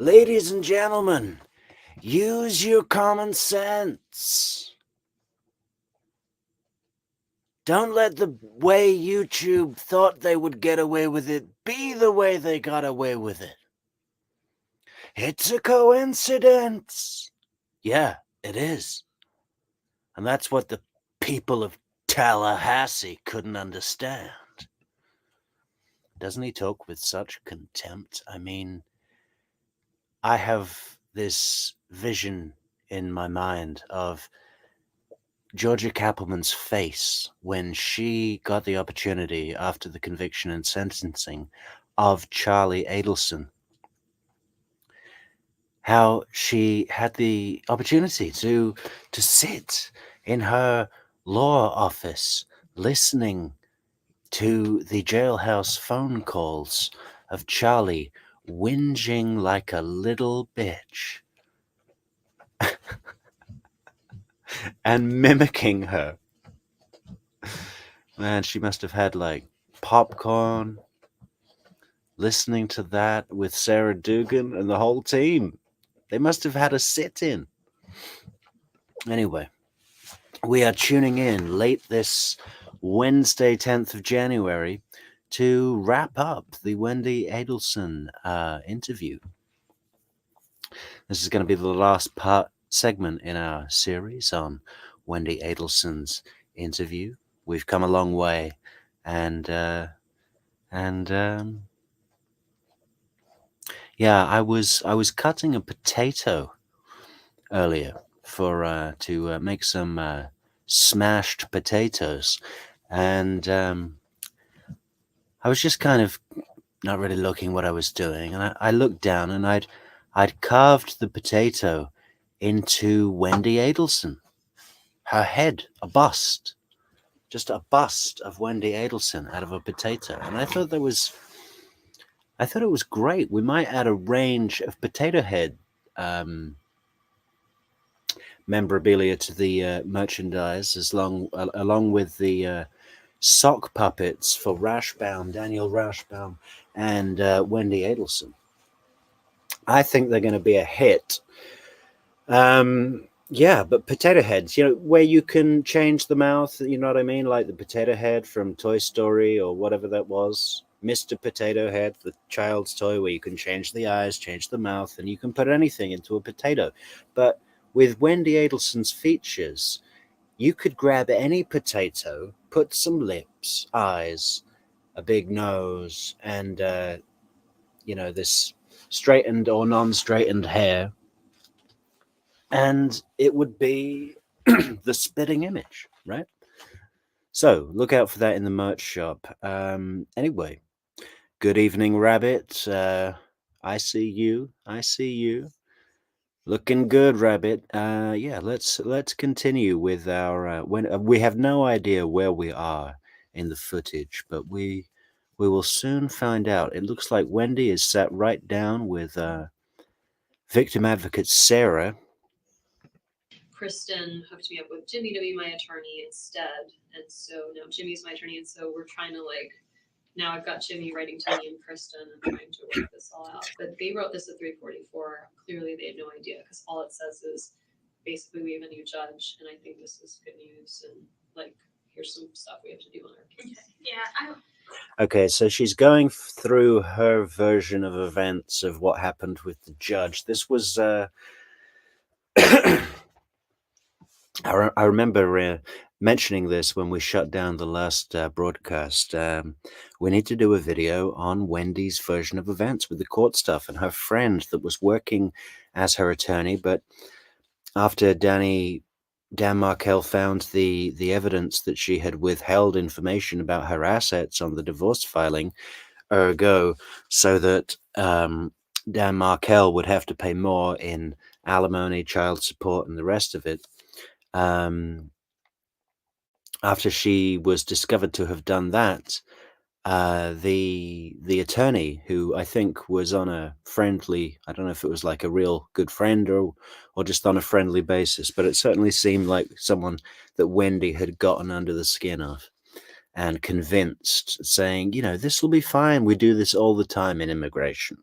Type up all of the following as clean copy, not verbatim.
Ladies and gentlemen, use your common sense. Don't let the way YouTube thought they would get away with it be the way they got away with it. It's a coincidence. Yeah, it is. And that's what the people of Tallahassee couldn't understand. Doesn't he talk with such contempt? I mean, I have this vision in my mind of Georgia Kappelman's face when she got the opportunity after the conviction and sentencing of Charlie Adelson. How she had the opportunity to sit in her law office listening to the jailhouse phone calls of Charlie whinging like a little bitch and mimicking her. Man, she must have had like popcorn, listening to that with Sarah Dugan and the whole team. They must have had a sit-in. Anyway, we are tuning in late this Wednesday, 10th of January, to wrap up the Wendi Adelson interview. This is going to be the last segment in our series on Wendi Adelson's interview. We've come a long way, and yeah, I was cutting a potato earlier for to make some smashed potatoes, and I was just kind of not really looking what I was doing, and I looked down and I'd carved the potato into Wendi Adelson, her head, a bust, just a bust of Wendi Adelson out of a potato, and I thought it was great. We might add a range of potato head memorabilia to the merchandise, along with the sock puppets for Daniel Rashbaum, and Wendi Adelson. I think they're going to be a hit. Yeah, but potato heads, where you can change the mouth, you know what I mean? Like the potato head from Toy Story or whatever that was. Mr. Potato Head, the child's toy where you can change the eyes, change the mouth, and you can put anything into a potato. But with Wendi Adelson's features, you could grab any potato, put some lips, eyes, a big nose, and, this straightened or non-straightened hair, and it would be the spitting image, right? So look out for that in the merch shop. Anyway, good evening, Rabbit. I see you. Looking good, Rabbit. Yeah, let's continue with our. We have no idea where we are in the footage, but we will soon find out. It looks like Wendy is sat right down with victim advocate Sarah. Kristen hooked me up with Jimmy to be my attorney instead, and so now Jimmy's my attorney, and so we're trying to now I've got Jimmy writing to me and Kristen and trying to work this all out. But they wrote this at 3:44. Clearly, they had no idea because all it says is basically we have a new judge, and I think this is good news. And here's some stuff we have to do on our case. Yeah. Okay, so she's going through her version of events of what happened with the judge. This was. I remember mentioning this when we shut down the last broadcast. We need to do a video on Wendy's version of events with the court stuff and her friend that was working as her attorney. But after Dan Markel found the evidence that she had withheld information about her assets on the divorce filing, ergo, so that Dan Markel would have to pay more in alimony, child support, and the rest of it. After she was discovered to have done that, the attorney, who I think was on a friendly, I don't know if it was like a real good friend or just on a friendly basis, but it certainly seemed like someone that Wendy had gotten under the skin of and convinced, saying, this will be fine. We do this all the time in immigration.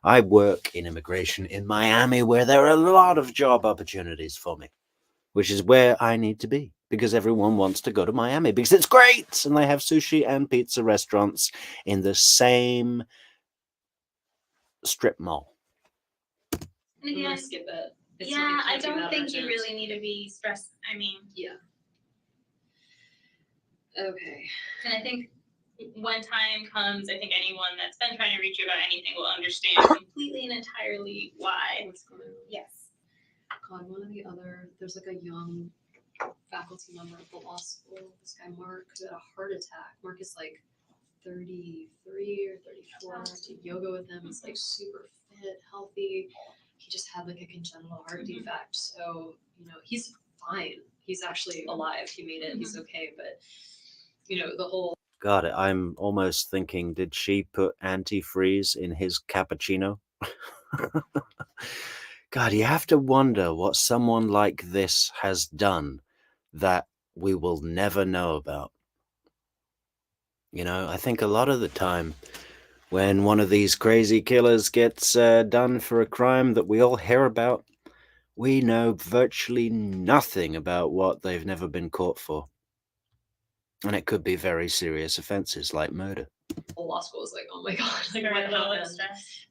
I work in immigration in Miami, where there are a lot of job opportunities for me, which is where I need to be, because everyone wants to go to Miami because it's great and they have sushi and pizza restaurants in the same strip mall. And again, I'm gonna skip it. It's yeah, not- it I can't be don't that think you urgent. really need to be stressed. I mean, Yeah. Okay. and I think when time comes, I think anyone that's been trying to reach you about anything will understand completely and entirely why. What's going on? Yes. God, one of the other, there's like a young faculty member at the law school, this guy Mark, who had a heart attack. Mark is like 33 or 34. I did yoga with him. He's like super fit, healthy. He just had like a congenital heart defect. So, you know, he's fine. He's actually alive. He made it. He's okay. But, you know, the whole. God, I'm almost thinking, did she put antifreeze in his cappuccino? God, you have to wonder what someone like this has done that we will never know about. You know, I think a lot of the time when one of these crazy killers gets done for a crime that we all hear about, we know virtually nothing about what they've never been caught for. And it could be very serious offenses like murder. Whole law school was like, oh my God, like what happened?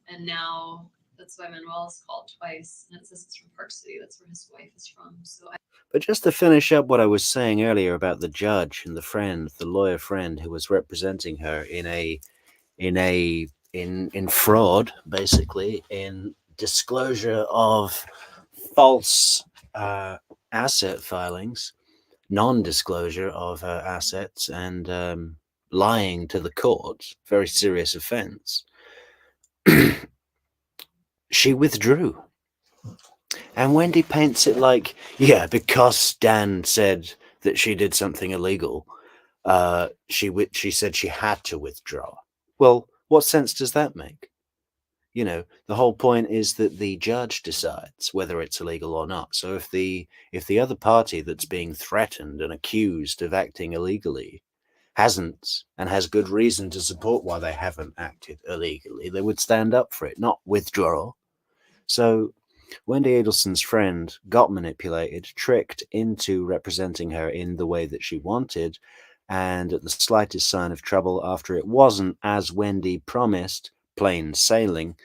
And now that's why Manuel's called twice. And it says it's from Park City. That's where his wife is from. So But just to finish up what I was saying earlier about the judge and the friend, the lawyer friend who was representing her in fraud, basically, in disclosure of false asset filings, non-disclosure of her assets, and lying to the court, very serious offense. She withdrew. And Wendy paints it like, yeah, because Dan said that she did something illegal, she said she had to withdraw. Well, what sense does that make? You know, the whole point is that the judge decides whether it's illegal or not. So if the other party that's being threatened and accused of acting illegally hasn't and has good reason to support why they haven't acted illegally, they would stand up for it, not withdraw. So Wendi Adelson's friend got manipulated, tricked into representing her in the way that she wanted, and at the slightest sign of trouble, after it wasn't as Wendy promised, plain sailing,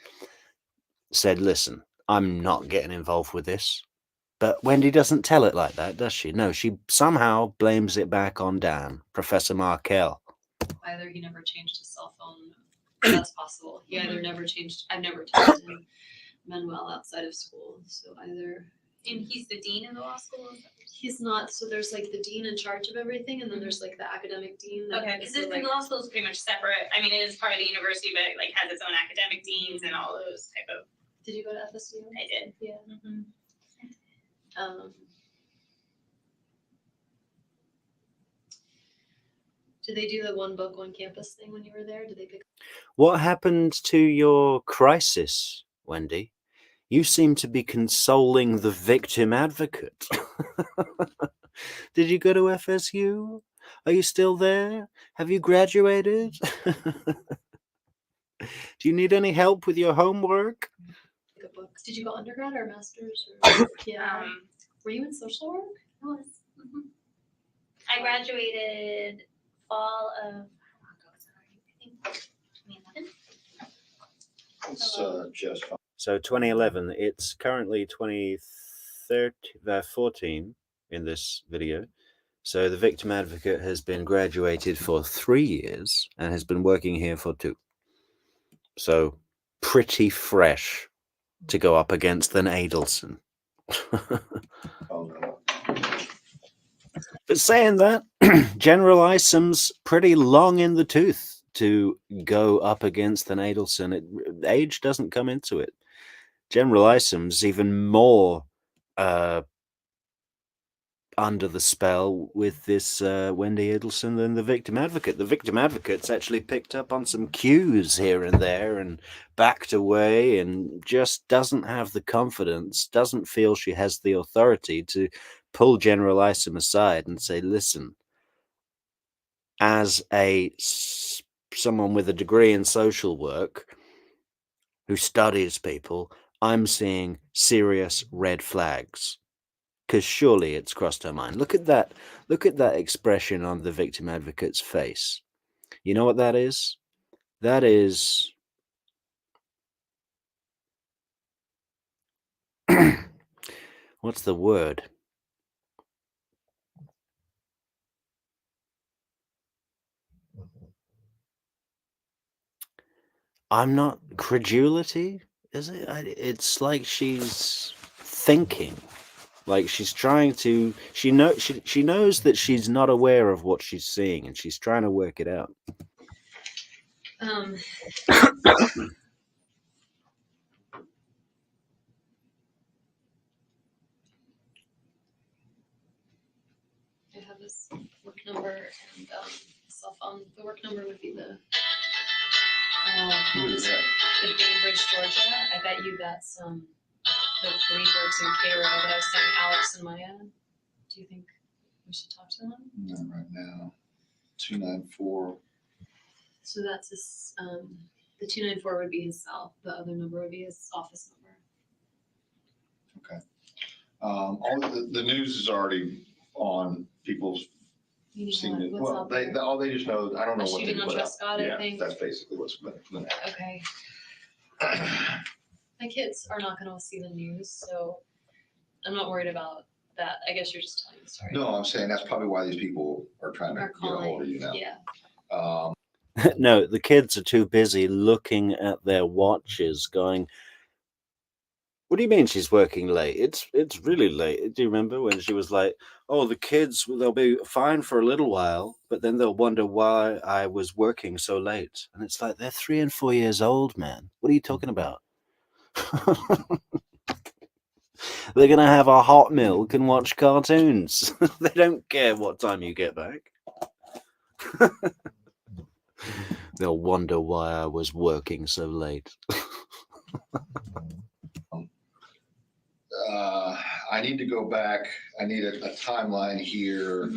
said, listen, I'm not getting involved with this. But Wendy doesn't tell it like that, does she? No, she somehow blames it back on Dan, Professor Markel. either he never changed his cell phone. That's possible. He either never changed. I've never talked to Manuel outside of school. So either. And he's the dean of the law school? He's not. So there's like the dean in charge of everything, and then there's like the academic dean. Okay, because the law school is pretty much separate. I mean, it is part of the university, but it like has its own academic deans and all those type of. Did you go to FSU? I did. Yeah. Mm-hmm. Did they do the one book, one campus thing when you were there? Did they pick? What happened to your crisis, Wendy? You seem to be consoling the victim advocate. Did you go to FSU? Are you still there? Have you graduated? Do you need any help with your homework? A book. Did you go undergrad or master's? Or... yeah. Were you in social work? I was. Mm-hmm. I graduated fall of, I think 2011. It's just fine. So 2011, it's currently 2014 in this video. So the victim advocate has been graduated for 3 years and has been working here for 2. So pretty fresh to go up against an Adelson. Oh, no. But saying that, General Isom's pretty long in the tooth to go up against an Adelson. Age doesn't come into it. General Isom's even more under the spell with this Wendi Adelson than the victim advocate. The victim advocate's actually picked up on some cues here and there and backed away and just doesn't have the confidence, doesn't feel she has the authority to pull General Isom aside and say, listen, as someone with a degree in social work who studies people, I'm seeing serious red flags. Because surely it's crossed her mind. Look at that expression on the victim advocate's face. You know what that is? That is what's the word? I'm not credulity, is it? It's like she's thinking, like she's trying to. She knows that she's not aware of what she's seeing, and she's trying to work it out. I have this work number and cell phone. The work number would be the Who is that? the Bainbridge, Georgia. I bet you that's the Greenbergs in Cairo that I was saying, Alex and Maya. Do you think we should talk to them? Not right now. 294. So that's his, the 294 would be his cell. The other number would be his office number. All the news is already on people's You need seen what? it. What's Well, out there? they just know. I don't know A what they shooting on put out. Trescott, I Yeah, think. that's basically what's been. Okay. My kids are not going to see the news, so I'm not worried about that. I guess you're just telling the story. No, I'm saying that's probably why these people are trying to Are get a hold of you now. Yeah. No, the kids are too busy looking at their watches, going, "What do you mean she's working late? It's really late." Do you remember when she was like, "Oh, the kids, they'll be fine for a little while, but then they'll wonder why I was working so late." And it's like, they're 3 and 4 years old, man. What are you talking about? They're gonna have a hot milk and watch cartoons. They don't care what time you get back. They'll wonder why I was working so late. I need to go back. I need a timeline here.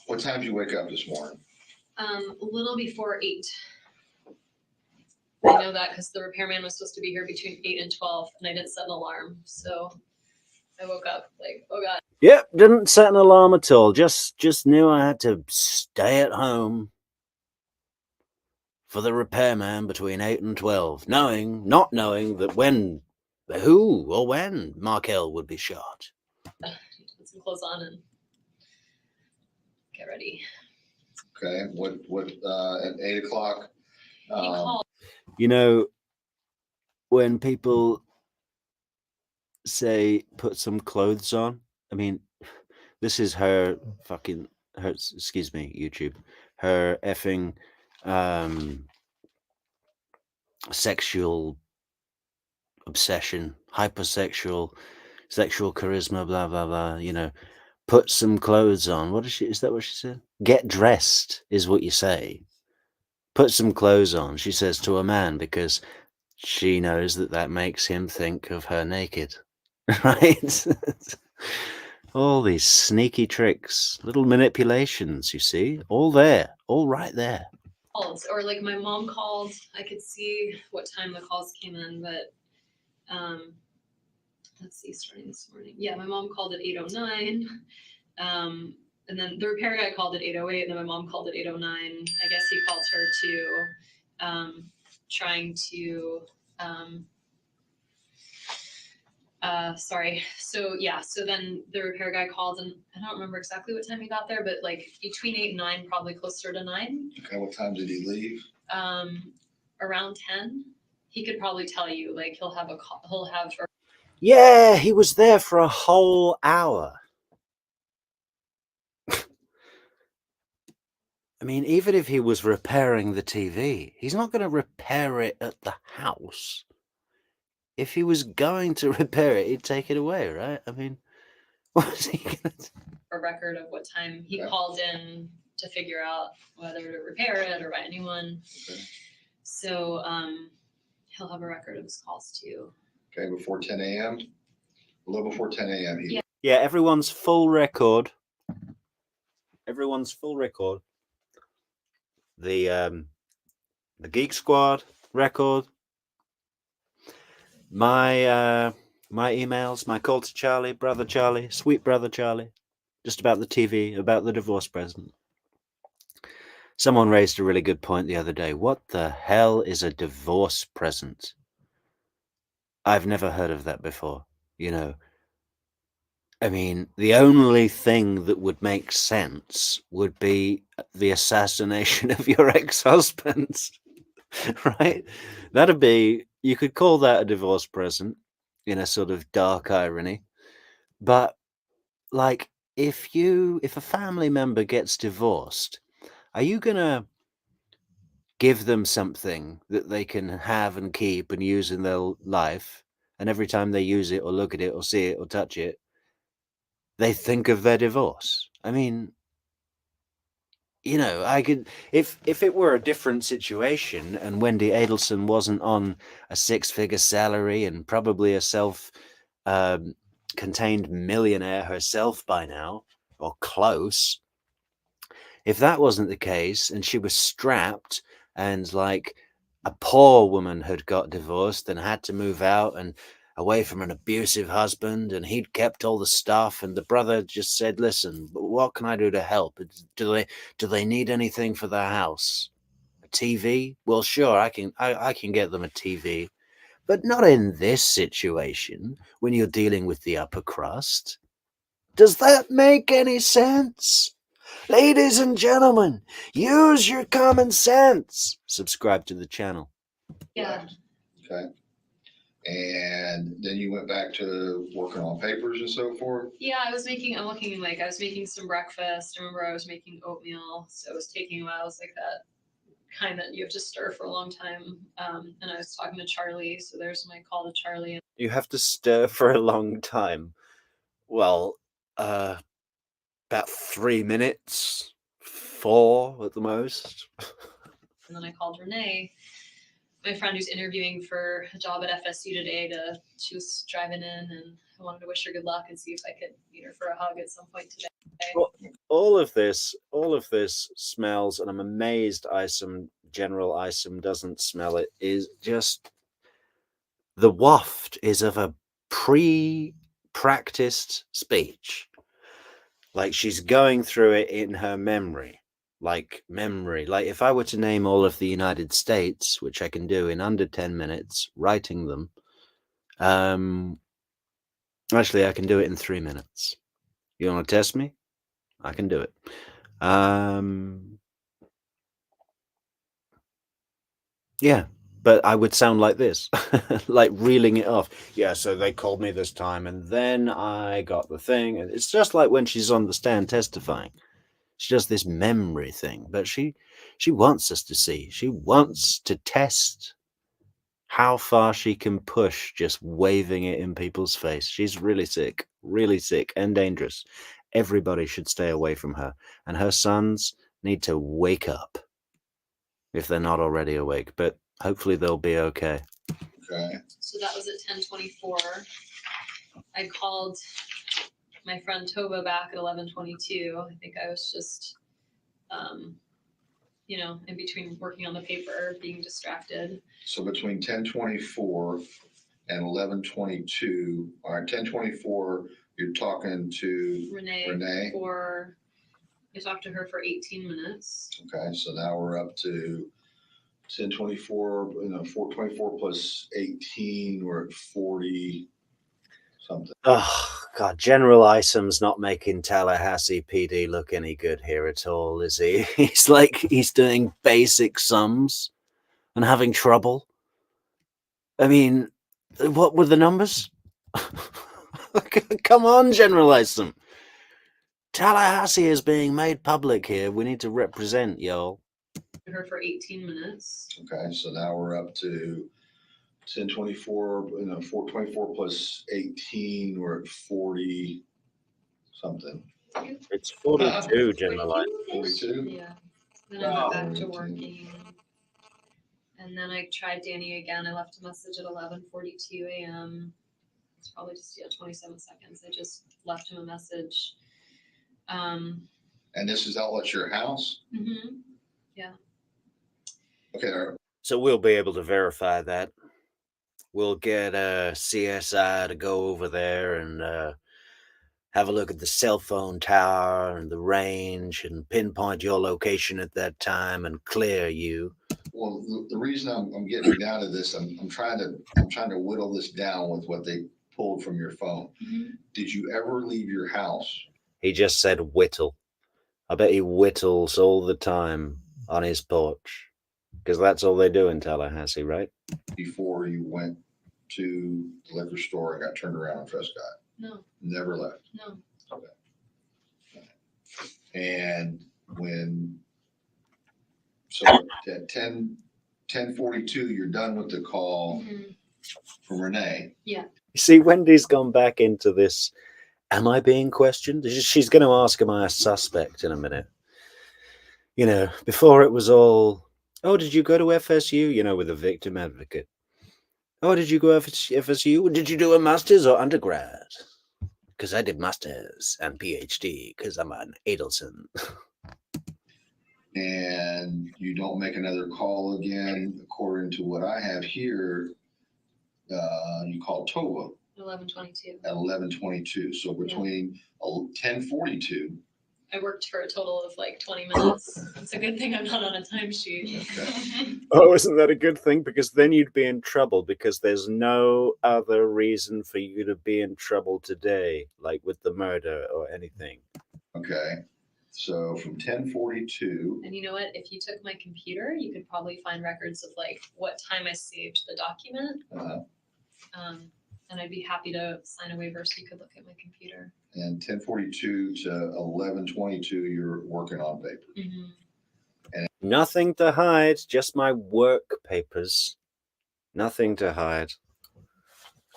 What time did you wake up this morning? A little before 8. I know that because the repairman was supposed to be here between 8 and 12, and I didn't set an alarm. So I woke up like, oh God. Yep, didn't set an alarm at all. Just knew I had to stay at home for the repairman between 8 and 12, not knowing that when Markel would be shot. Put some clothes on and get ready. Okay, what at 8 o'clock? He called. You know, when people say put some clothes on, I mean, this is her excuse me, YouTube, her effing sexual obsession, hypersexual, sexual charisma, blah blah blah. You know, put some clothes on. Is that what she said? Get dressed is what you say. Put some clothes on, she says to a man, because she knows that makes him think of her naked. Right? All these sneaky tricks, little manipulations, you see, all there, all right there. Or like my mom called. I could see what time the calls came in, but let's see, starting this morning. Yeah, my mom called at 8:09. And then the repair guy called at 8:08, and then my mom called at 8:09. I guess he called her to trying to sorry. So yeah, so then the repair guy called, and I don't remember exactly what time he got there, but like between 8 and 9, probably closer to 9. Okay, what time did he leave? Around 10. He could probably tell you, like he'll have. Yeah, he was there for a whole hour. I mean, even if he was repairing the TV, he's not going to repair it at the house. If he was going to repair it, he'd take it away, right? I mean, what's he going to do? A record of what time he called in to figure out whether to repair it or buy a new one. Okay. So he'll have a record of his calls too. Okay, before 10 a.m. A little before 10 a.m. Yeah, everyone's full record. Everyone's full record. the Geek Squad record, my my emails, my call to Charlie, brother Charlie, sweet brother Charlie, just about the TV, about the divorce present. Someone raised a really good point the other day. What the hell is a divorce present? I've never heard of that before. You know, I mean, the only thing that would make sense would be the assassination of your ex-husband, right? That'd be, you could call that a divorce present in a sort of dark irony. But like, if a family member gets divorced, are you gonna give them something that they can have and keep and use in their life, and every time they use it or look at it or see it or touch it, they think of their divorce? I mean, you know, I could, if it were a different situation and Wendi Adelson wasn't on a 6-figure salary and probably a contained millionaire herself by now, or close, if that wasn't the case and she was strapped and like a poor woman had got divorced and had to move out and away from an abusive husband, and he'd kept all the stuff, and the brother just said, listen, what can I do to help? Do they need anything for their house? A TV? Well, sure, I can get them a TV, but not in this situation when you're dealing with the upper crust. Does that make any sense? Ladies and gentlemen, use your common sense. Subscribe to the channel. Yeah. Okay. And then you went back to working on papers and so forth? Yeah, I was making some breakfast. I remember I was making oatmeal, so it was taking a while. It was like that kind that you have to stir for a long time. And I was talking to Charlie, so there's my call to Charlie. You have to stir for a long time. Well, about 3 minutes, 4 at the most. And then I called Renee, my friend who's interviewing for a job at FSU today. She was driving in, and I wanted to wish her good luck and see if I could meet her for a hug at some point today. Well, all of this smells, and I'm amazed General Isom doesn't smell it, is just, the waft is of a pre-practiced speech. Like she's going through it in her memory. Like if I were to name all of the United States, which I can do in under 10 minutes, writing them, actually I can do it in 3 minutes. You want to test me? I can do it. Yeah, but I would sound like this, like reeling it off. Yeah, so they called me this time and then I got the thing. And it's just like when she's on the stand testifying. She does this memory thing, but she wants us to see. She wants to test how far she can push just waving it in people's face. She's really sick and dangerous. Everybody should stay away from her. And her sons need to wake up if they're not already awake. But hopefully they'll be okay. Okay. So that was at 10:24. I called my friend Tova back at 11:22. I think I was just, in between working on the paper, being distracted. So between 10:24 and 11:22, all right, 10:24, you're talking to Renee. I talked to her for 18 minutes. Okay, so now we're up to 10:24, 4:24 plus 18, we're at 40 something. Oh, God, General Isom's not making Tallahassee PD look any good here at all, is he? He's doing basic sums and having trouble. I mean, what were the numbers? Come on, General Isom. Tallahassee is being made public here. We need to represent, y'all. Her for 18 minutes. Okay, so now we're up to 10:24, 4:24 plus 18, we're at 40 something. It's 42, General Isom. 42? Yeah. Then I went back to working. And then I tried Danny again. I left a message at 11:42 a.m. It's probably just 27 seconds. I just left him a message. And this is all at your house? Mm-hmm. Yeah. Okay. So we'll be able to verify that. We'll get CSI to go over there and have a look at the cell phone tower and the range and pinpoint your location at that time and clear you. Well, the reason I'm getting down to this, I'm trying to whittle this down with what they pulled from your phone. Mhm. Did you ever leave your house He just said whittle. I bet he whittles all the time on his porch. Because that's all they do in Tallahassee, right? before you went to the liquor store and got turned around in Prescott? No, Never left. no. And at 10:42, you're done with the call Mhm. from Renee. You see, Wendy's gone back into this. Am I being questioned? She's going to ask, am I a suspect in a minute? You know, before it was all, oh, did you go to FSU? You know, with a victim advocate. Oh, did you go to FSU? Did you do a master's or undergrad? Because I did master's and PhD because I'm an Adelson. And you don't make another call again, according to what I have here. You called Tova 11:22. at 11:22. So between 10:42. I worked for a total of like 20 minutes. It's a good thing I'm not on a timesheet. Okay. Oh, isn't that a good thing? Because then you'd be in trouble because there's no other reason for you to be in trouble today, like with the murder or anything. Okay. So from 10:42. And you know what? If you took my computer, you could probably find records of like what time I saved the document. And I'd be happy to sign a waiver so you could look at my computer. And 10:42 to 11:22, you're working on paper. Mm-hmm. Nothing to hide, just my work papers. Nothing to hide.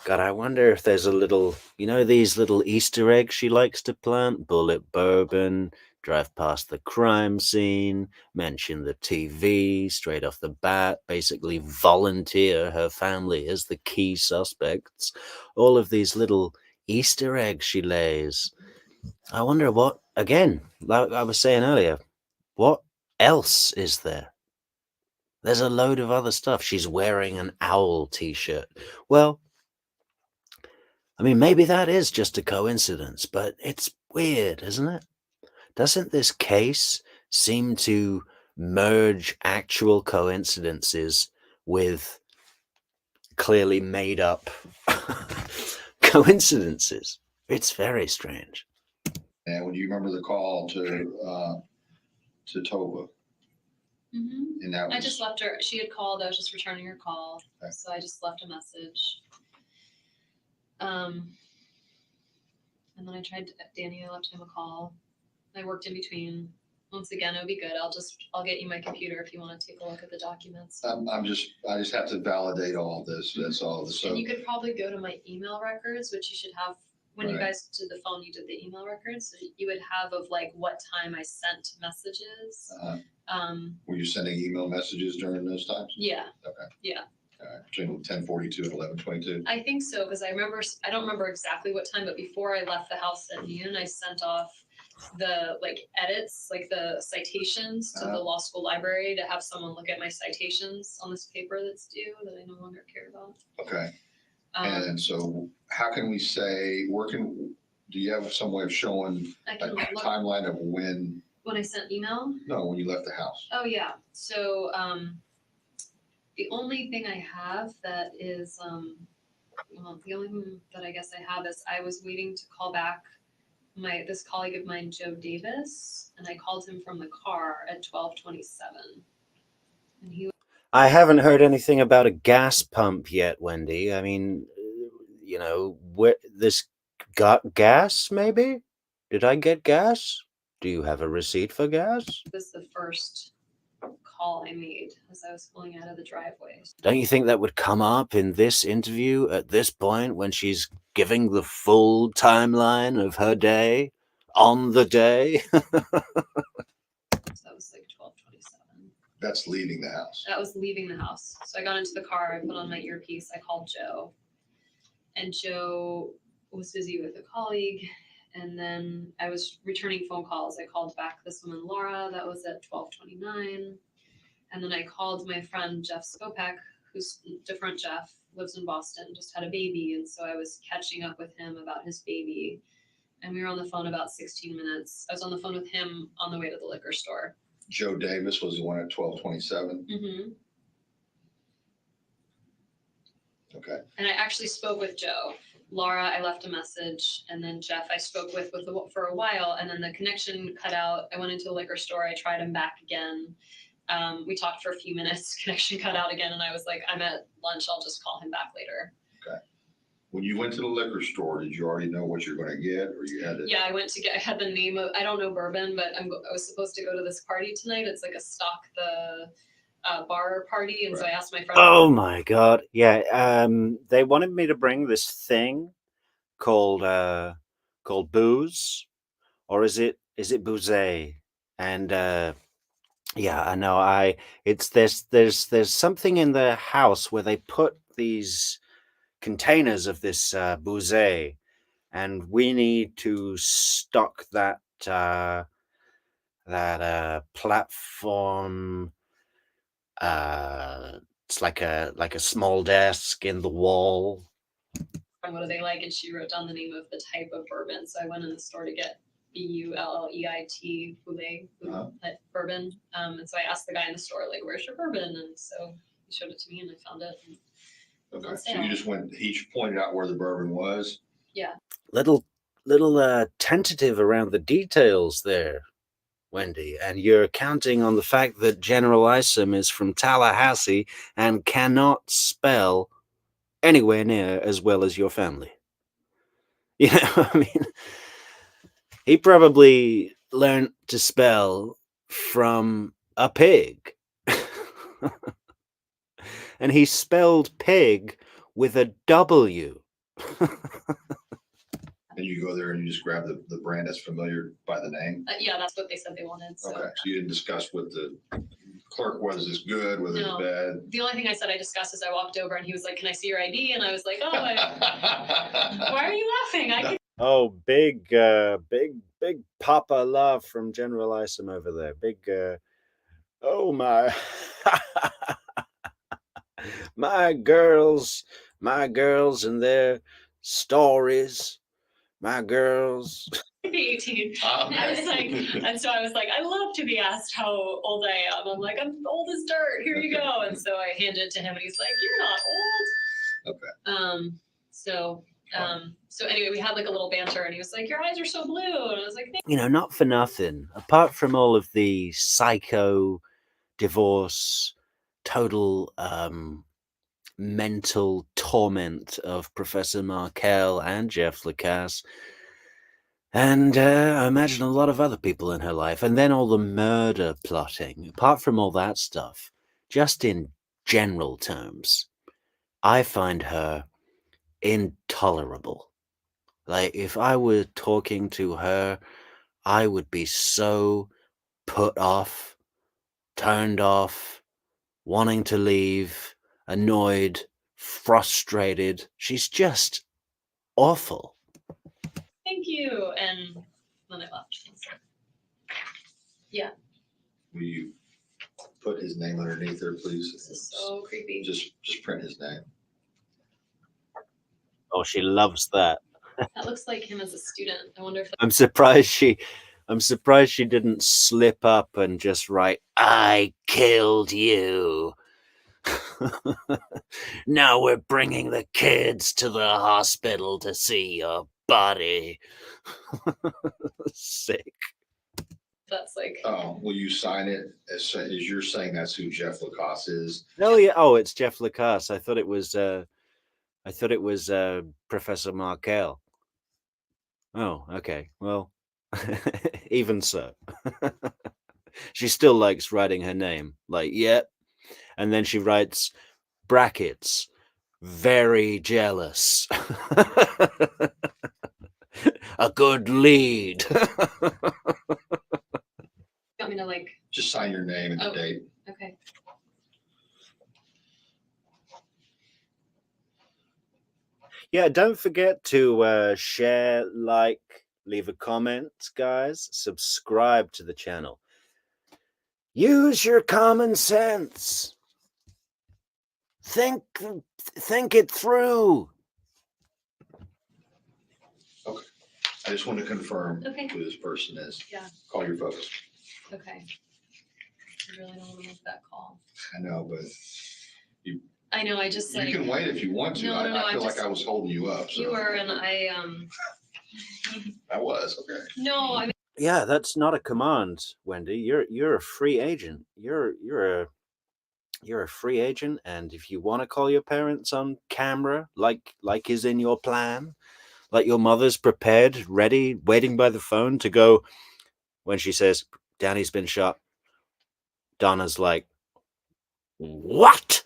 God, I wonder if there's a little, you know, these little Easter eggs she likes to plant? Bullet bourbon, drive past the crime scene, mention the TV straight off the bat, basically volunteer her family as the key suspects. All of these little Easter eggs she lays. I wonder what, again, like I was saying earlier, what else is there? There's a load of other stuff. She's wearing an owl t-shirt. Well, I mean, maybe that is just a coincidence, but it's weird, isn't it? Doesn't this case seem to merge actual coincidences with clearly made up coincidences? It's very strange. And when you remember the call to Tova, Mm-hmm. and that was, I just left her. She had called. I was just returning her call, okay. So I just left a message. And then I tried Danny. I left him a call. I worked in between. Once again, it'll be good. I'll get you my computer if you want to take a look at the documents. I just have to validate all this. That's all. So and you could probably go to my email records, which you should have when you guys did the phone. You did the email records, so you would have of like what time I sent messages. Were you sending email messages during those times? Yeah. Okay. Yeah. Between 10:42 and 11:22. I think so because I don't remember exactly what time, but before I left the house at noon, I sent off the like edits, like the citations to the law school library to have someone look at my citations on this paper that's due that I no longer care about. Okay. And so how can we say, do you have some way of showing a timeline of when I sent email? No, when you left the house. Oh yeah. So the only thing I have that is the only thing that I guess I have is I was waiting to call back this colleague of mine, Joe Davis, and I called him from the car at 12:27. And I haven't heard anything about a gas pump yet, Wendy. I mean, you know, this got gas, maybe? Did I get gas? Do you have a receipt for gas? It was the first call I made as I was pulling out of the driveway. Don't you think that would come up in this interview at this point when she's giving the full timeline of her day on the day? So that was like 12:27. That's leaving the house. That was leaving the house. So I got into the car, I put on my earpiece, I called Joe. And Joe was busy with a colleague. And then I was returning phone calls. I called back this woman, Laura, that was at 12:29. And then I called my friend Jeff Skopek, who's different Jeff, lives in Boston, just had a baby. And so I was catching up with him about his baby. And we were on the phone about 16 minutes. I was on the phone with him on the way to the liquor store. Joe Davis was the one at 1227. Mm-hmm. Okay. And I actually spoke with Joe. Laura, I left a message, and then Jeff, I spoke with for a while, and then the connection cut out. I went into the liquor store. I tried him back again. We talked for a few minutes. Connection cut out again, and I was like, I'm at lunch. I'll just call him back later. Okay. When you went to the liquor store, did you already know what you're going to get, or you had to? Yeah, I had the name of, I don't know bourbon, but I was supposed to go to this party tonight. It's like a stock the bar party, and so I asked my friend. Oh my god! Yeah, they wanted me to bring this thing called booze, or is it booze? And yeah, I know. There's something in the house where they put these containers of this booze, and we need to stock that platform. It's like a small desk in the wall. What do they like? And she wrote down the name of the type of bourbon. So I went in the store to get BULLEIT bourbon. And so I asked the guy in the store, like, where's your bourbon? And so he showed it to me, and I found it. Okay. So you just went. He pointed out where the bourbon was. Yeah. Little tentative around the details there, Wendy, and you're counting on the fact that General Isom is from Tallahassee and cannot spell anywhere near as well as your family. You know, I mean, he probably learned to spell from a pig. And he spelled pig with a W. And you go there and you just grab the brand that's familiar by the name? Yeah, that's what they said they wanted. So. Okay, so you didn't discuss with the clerk whether this good, whether it's bad? The only thing I said I discussed is I walked over and he was like, can I see your ID? And I was like, oh, why are you laughing? Oh, big Papa love from General Isom over there. Big, oh my, my girls and their stories. My girls. 18. I was like, and so I was like, I love to be asked how old I am. I'm like, I'm old as dirt. Here you go. And so I handed it to him, and he's like, you're not old. Okay. So anyway, we had like a little banter, and he was like, your eyes are so blue, and I was like, you know, not for nothing. Apart from all of the psycho, divorce, total mental torment of Professor Markel and Jeff Lacasse, and I imagine a lot of other people in her life, and then all the murder plotting. Apart from all that stuff, just in general terms, I find her intolerable. Like, if I were talking to her, I would be so put off, turned off, wanting to leave, annoyed, frustrated. She's just awful. thank you. And then I left. Yeah. Will you put his name underneath there, please? This is so creepy. Just print his name. Oh, she loves that. That looks like him as a student. I wonder if I'm surprised she didn't slip up and just write, I killed you. Now we're bringing the kids to the hospital to see your body. Sick. That's like. Oh, will you sign it as you're saying that's who Jeff Lacasse is? Oh yeah. Oh, it's Jeff Lacasse. I thought it was Professor Markel. Oh, okay. Well, even so. She still likes writing her name. Like, yep. And then she writes brackets. Very jealous. A good lead. Want me to like. Just sign your name and the date. Okay. Yeah, don't forget to share, like, leave a comment, guys. Subscribe to the channel. Use your common sense. Think it through. I just want to confirm Okay. who this person is. Yeah. Call your folks. Okay. I really don't want to make that call. I know, but I know, I just like. you can wait if you want to. No, I I'm feel like just- I was holding you up. So. You were, and I I was, okay. No, I mean. Yeah, that's not a command, Wendy. You're a free agent. You're a free agent, and if you want to call your parents on camera, like is in your plan, like your mother's prepared, ready, waiting by the phone to go when she says, Danny's been shot. Donna's like, what?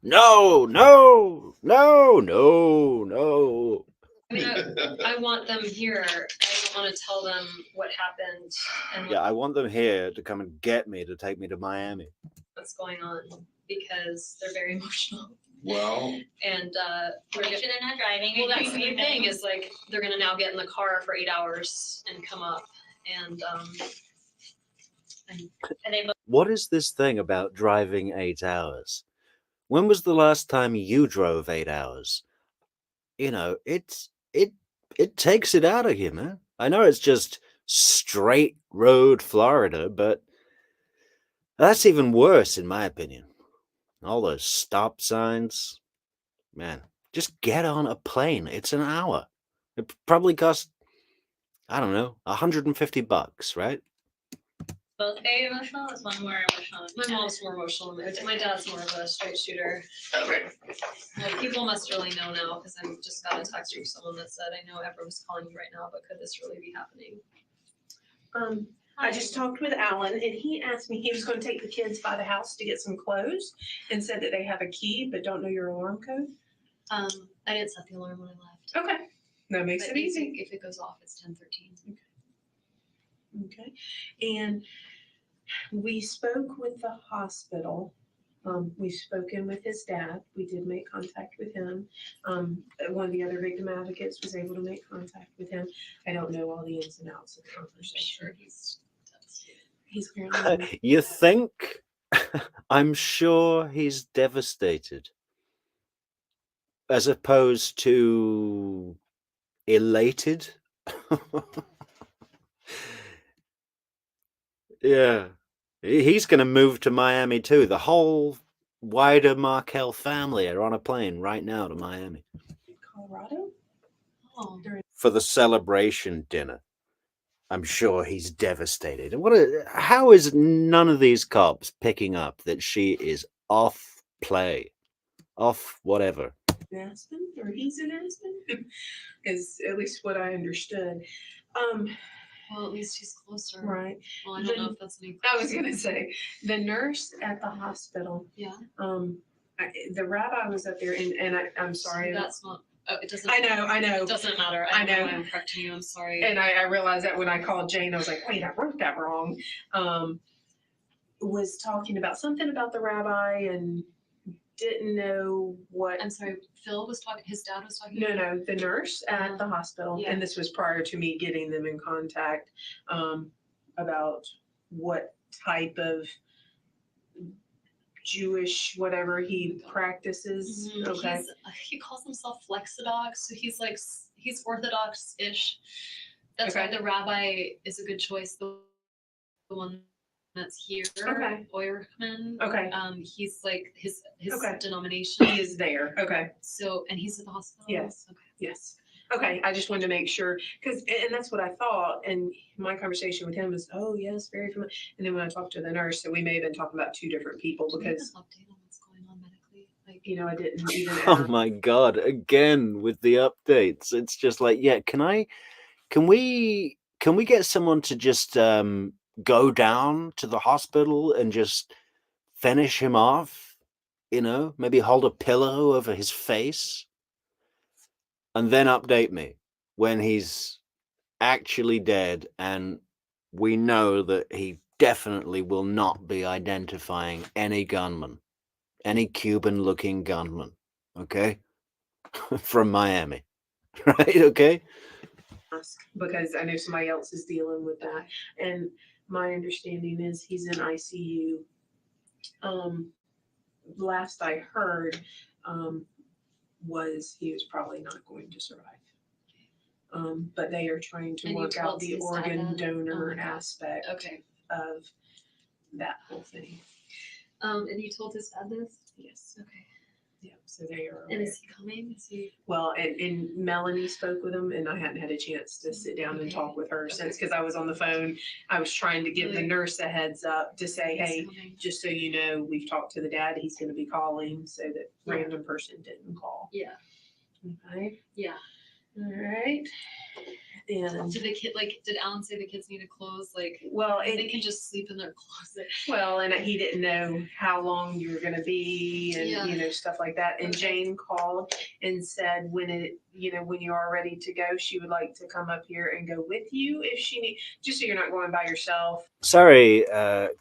No. I mean, I want them here. I don't want to tell them what happened and Yeah, I want them here to come and get me, to take me to Miami. what's going on, because they're very emotional. Well, And Make sure they're not driving. well, or that's doing the thing anything. is like they're gonna now get in the car for 8 hours and come up, and And they both What is this thing about driving 8 hours? When was the last time you drove 8 hours? You know, it takes it out of you, man. I know it's just straight road Florida, but that's even worse in my opinion. All those stop signs, man. Just get on a plane. It's an hour. It probably costs, I don't know, $150, right? both very emotional. Is one more emotional? my mom's more emotional. My dad's more of a straight shooter. Okay. Like, people must really know now because I just got a text from someone that said, I know everyone's calling you right now, but could this really be happening? I just talked with Alan and he asked me, he was gonna take the kids by the house to get some clothes and said that they have a key but don't know your alarm code. I didn't set the alarm when I left. Okay, that makes But it easy. if it goes off, it's 10:13. Okay, and we spoke with the hospital. We've spoken with his dad. We did make contact with him. One of the other victim advocates was able to make contact with him. I don't know all the ins and outs of the I'm conversation. sure he's devastated. He's currently, You think? I'm sure he's devastated. As opposed to elated. Yeah. He's going to move to Miami too. The whole wider Markel family are on a plane right now to Miami Colorado. Oh, for the celebration dinner. I'm sure he's devastated. How is none of these cops picking up that she is off play, off whatever? In Aspen, or he's in Aspen, is at least what I understood. well, at least he's closer. Right. Well, I don't know if that's any. I was gonna say, the nurse at the hospital, Yeah. the rabbi was up there and I'm sorry. That's not. Oh, it doesn't. I know. It doesn't matter. I I know. know. Why I'm correcting you. I'm sorry. And I realized that when I called Jane, I was like, wait, I wrote that wrong. Was talking about something about the rabbi and didn't know what. I'm sorry. Phil was talking. His dad was talking. No, the nurse at the hospital, Yeah. and this was prior to me getting them in contact, about what type of Jewish whatever he practices. Mhm. Okay. He calls himself Flexodox, so he's like he's Orthodox-ish. That's why Okay. the rabbi is a good choice. The one that's here, Okay. Oyerman. Okay. He's like his Okay. denomination. He is there. Okay. So, and he's at the hospital. Yes. Okay. Yes. Okay. I just wanted to make sure because, and that's what I thought. And my conversation with him was, oh yes, very familiar. And then when I talked to the nurse, so we may have been talking about two different people Can you have because an update on what's going on medically? Like, I didn't even. Oh my God, again with the updates. It's just like, yeah, can we get someone to just go down to the hospital and just finish him off? Maybe hold a pillow over his face and then update me when he's actually dead and we know that he definitely will not be identifying any gunman, any Cuban looking gunman, okay? From Miami, right? Okay. Because I know somebody else is dealing with that. And my understanding is he's in ICU. Last I heard, was he was probably not going to survive. But they are trying to And you work out told the his dad organ that? donor Oh my God. aspect Okay. of that whole thing. And you told his dad this? Yes. Okay. Yeah, so they are And aware. is he coming? Is he? Well, and Melanie spoke with him, and I hadn't had a chance to sit down and talk with her since, because I was on the phone. I was trying to give the nurse a heads up to say, hey, just so you know, we've talked to the dad, he's gonna be calling, so that Yeah. random person didn't call. Yeah. Okay, Yeah. all right. And, Did Alan say the kids needed clothes? well, They can just sleep in their closet. and he didn't know how long you were gonna be and, Yeah. Stuff like that. And Okay. Jane called and said when you are ready to go, she would like to come up here and go with you if she need, just so you're not going by yourself. Sorry,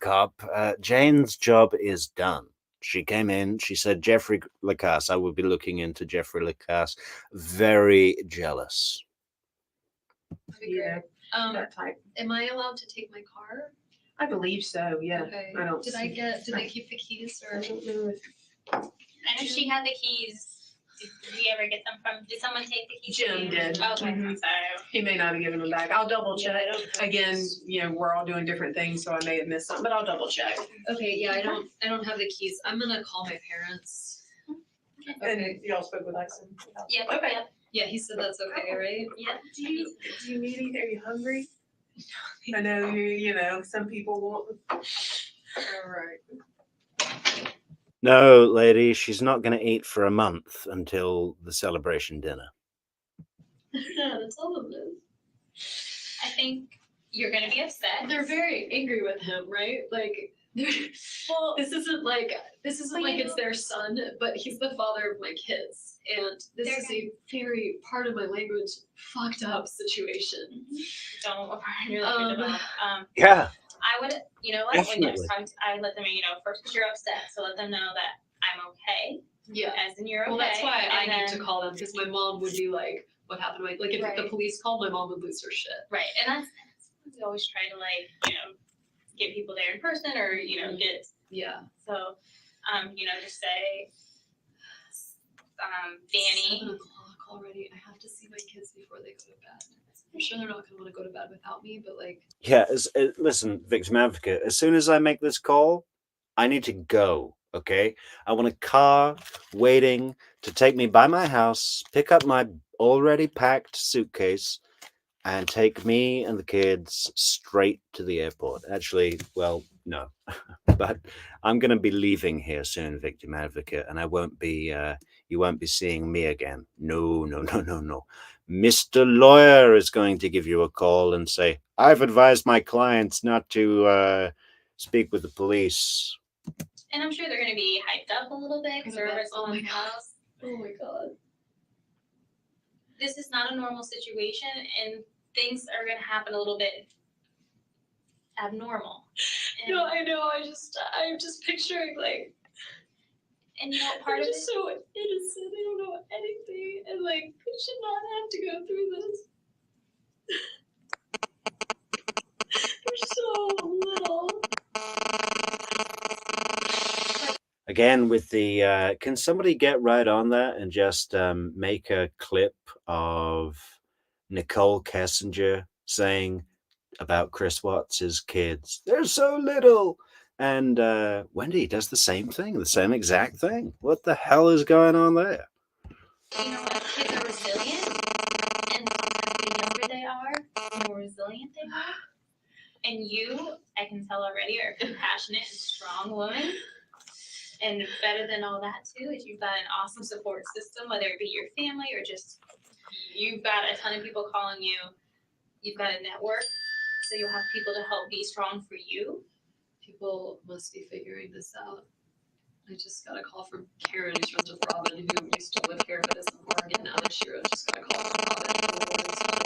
cop. Jane's job is done. She came in, she said, Jeffrey Lacasse, I will be looking into Jeffrey Lacasse. Very jealous. That'd be great. That type. Am I allowed to take my car? I believe so, yeah. Okay. I don't Did they keep the keys I or? don't know if I know she had the keys. Did we ever get them from, did someone take the keys? Jim did. Okay, Mhm. so. he may not have given them back. I'll double Yeah, check. I don't have Again, keys. we're all doing different things, so I may have missed something, but I'll double check. Okay, yeah, I don't have the keys. I'm gonna call my parents. Okay. And y'all spoke with Tyson? Yeah, Okay. yeah, Yeah, he said that's okay, right? yeah. Do you need anything? Are you hungry? I know some people want. All right. No, lady, she's not going to eat for a month until the celebration dinner. That's all of this. I think you're gonna be upset. They're very angry with him, right? Well, this isn't like it's their son, but he's the father of my kids, and this They're is a very, part of my language, fucked up situation. Don't really develop. Yeah, I would, you know what, when Definitely. next time, I would let them, first because you're upset, so let them know that I'm okay, Yeah. as in you're okay. Well, that's why I and need to then- call them, because my mom would be like, "What happened?" If the Right. police called, my mom would lose her shit. Right, and that's we always try to get people there in person or get Yeah. so just say Danny. 7 o'clock already. I have to see my kids before they go to bed. I'm sure they're not gonna want to go to bed without me, but yeah. Listen, victim advocate, as soon as I make this call, I need to go, okay? I want a car waiting to take me by my house, pick up my already packed suitcase, and take me and the kids straight to the airport. Actually, well, no. But I'm going to be leaving here soon, victim advocate, and I won't be, you won't be seeing me again. No, no, no, no, no. Mr. Lawyer is going to give you a call and say, I've advised my clients not to speak with the police. And I'm sure they're gonna be hyped up a little bit because they're Oh my in the God. house. oh my god. This is not a normal situation, and things are gonna happen a little bit abnormal. And, No, I know. I'm just picturing and part they're of just so innocent. They don't know anything, and they should not have to go through this. They're so little. Again, with the, can somebody get right on that and just make a clip of Nicole Kessinger saying about Chris Watts' kids, they're so little. And Wendy does the same thing, the same exact thing. What the hell is going on there? you know what, kids are resilient, and the younger they are, the more resilient they are. And you, I can tell already, are a compassionate and strong woman. And better than all that too is you've got an awesome support system, whether it be your family or just you've got a ton of people calling you. You've got a network, so you'll have people to help be strong for you. People must be figuring this out. I just got a call from Karen, who's friends with Robin, who used to live here but is in Oregon now. And Shira just got a call from Robin, who lives in my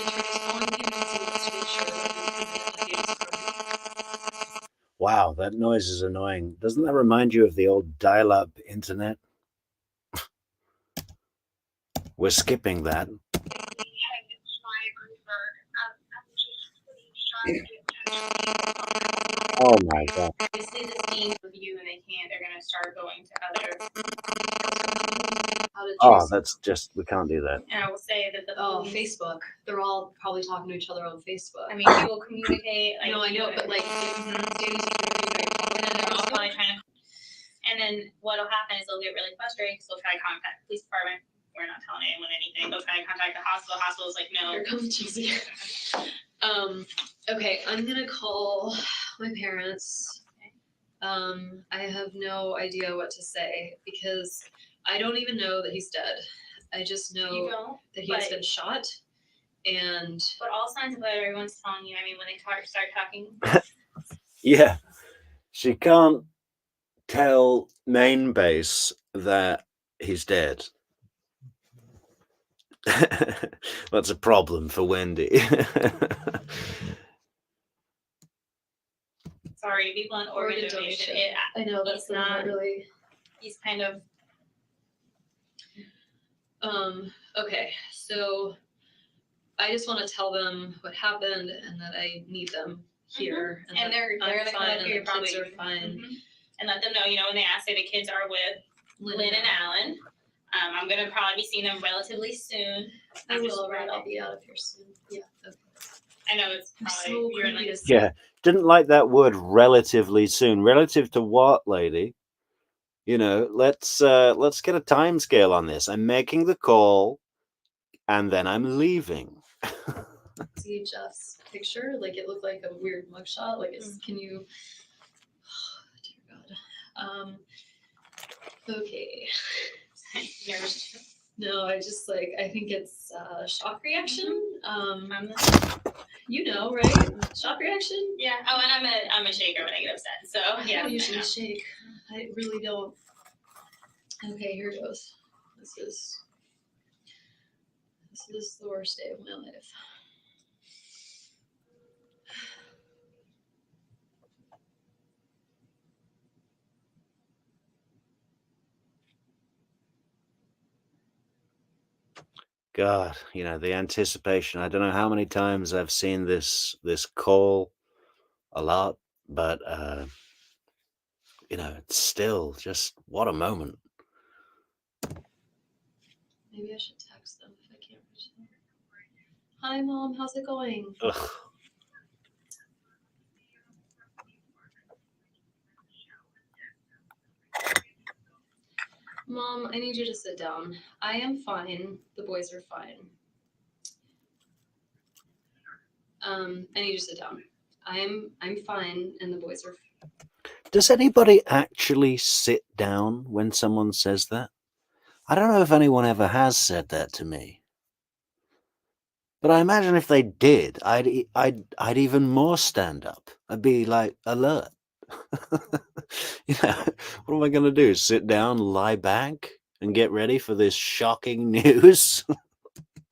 attorney's calling me because he wants to make sure that the date's correct. Wow, that noise is annoying. Doesn't that remind you of the old dial-up internet? We're skipping that. It's my reverse Oh my God. Obviously, the scenes of you and they can't. They're gonna start going to other. How did Oh, Tracy? that's just, we can't do that. And I will say that the Oh, police. Facebook. They're all probably talking to each other on Facebook. I mean, we will communicate. Like, No, I know, but like, Danny's very public And then on they're all Facebook. probably trying to. And then what'll happen is they'll get really frustrated because they'll try to contact the police department. We're not telling anyone anything. They'll try to contact the hospital. Hospital's like, no. Here comes Chelsea. Okay, I'm gonna call my parents. I have no idea what to say because I don't even know that he's dead. I just You know don't. that he has but- been shot, and But all signs of what everyone's telling you. I mean, when they start talking. Yeah. She can't tell main base that he's dead. That's a problem for Wendy. Sorry, people on organ Organ donation. donation. I know that's that's not not- really. He's kind of. Okay, so I just want to tell them what happened and that I need them here, And that they're I'm gonna come fine up and here the probably. kids are fine. Mhm. And let them know, when they ask, say the kids are with Lynn and Alan. I'm gonna probably be seeing them relatively soon. I I'm just will, right? really- I'll be out of here soon. Yeah. Okay. I know it's I'm probably so you're in like curious. Yeah. Didn't like that word relatively soon. Relative to what, lady? Let's get a time scale on this. I'm making the call and then I'm leaving. See Jeff's picture, like it looked like a weird mugshot. Like, can you? Dear God. Okay. nervous. No, I just I think it's shock reaction. I'm You know, right? Shock reaction. yeah. Oh, and I'm a shaker when I get upset. So yeah. I I usually know. shake. I really don't. Okay, here goes. This is the worst day of my life. God, the anticipation. I don't know how many times I've seen this call, a lot, but it's still just what a moment. Maybe I should text them if I can't reach them. Hi, Mom. How's it going? Ugh. Mom, I need you to sit down. I am fine. The boys are fine. I need you to sit down. I'm fine, and the boys are. Does anybody actually sit down when someone says that? I don't know if anyone ever has said that to me. But I imagine if they did, I'd even more stand up. I'd be like alert. What am I gonna do? Sit down, lie back, and get ready for this shocking news?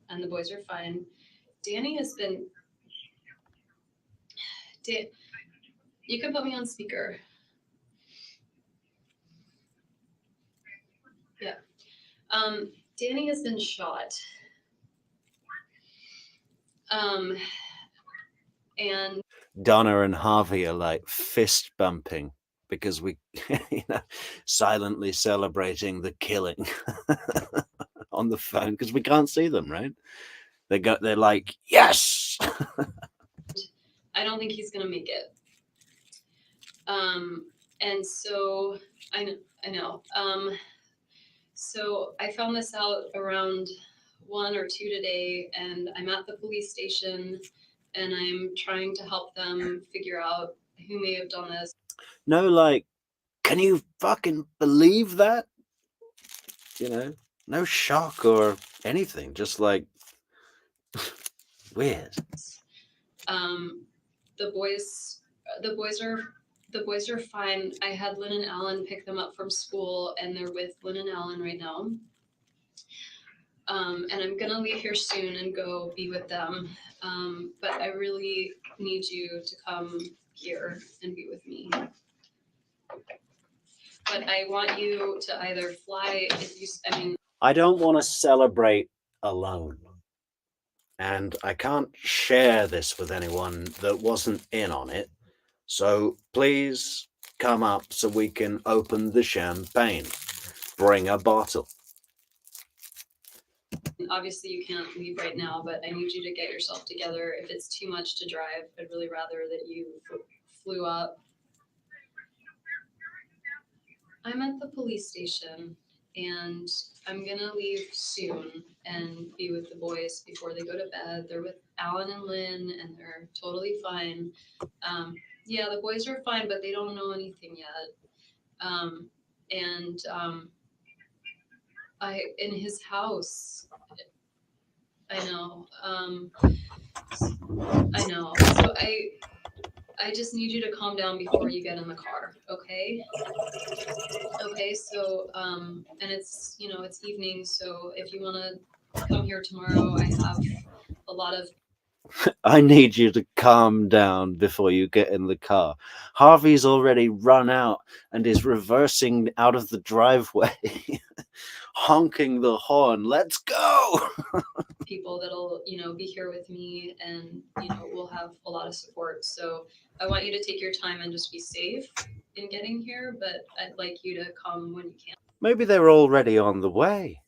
And the boys are fine. Danny has been. You can put me on speaker. Yeah. Danny has been shot. And Donna and Harvey are like fist bumping because we, silently celebrating the killing on the phone because we can't see them, right? They're like, yes. I don't think he's gonna make it. And so I know. So I found this out around 1 or 2 today, and I'm at the police station, and I'm trying to help them figure out who may have done this. No, like, can you fucking believe that? No shock or anything. Just like weird. The boys are fine. I had Lynn and Alan pick them up from school, and they're with Lynn and Alan right now. And I'm gonna leave here soon and go be with them. But I really need you to come here and be with me. But I want you to either fly, I mean, I don't want to celebrate alone. and I can't share this with anyone that wasn't in on it. So please come up so we can open the champagne. Bring a bottle. Obviously, you can't leave right now, but I need you to get yourself together. If it's too much to drive, I'd really rather that you flew up. I'm at the police station, and I'm gonna leave soon and be with the boys before they go to bed. They're with Alan and Lynn, and they're totally fine. Yeah, the boys are fine, but they don't know anything yet. And I in his house. I know. I know. So I just need you to calm down before you get in the car, okay? Okay, so and it's it's evening, so if you wanna come here tomorrow, I have a lot of I need you to calm down before you get in the car. Harvey's already run out and is reversing out of the driveway, honking the horn. Let's go! people that'll, be here with me, and we'll have a lot of support. So I want you to take your time and just be safe in getting here, but I'd like you to come when you can. Maybe they're already on the way.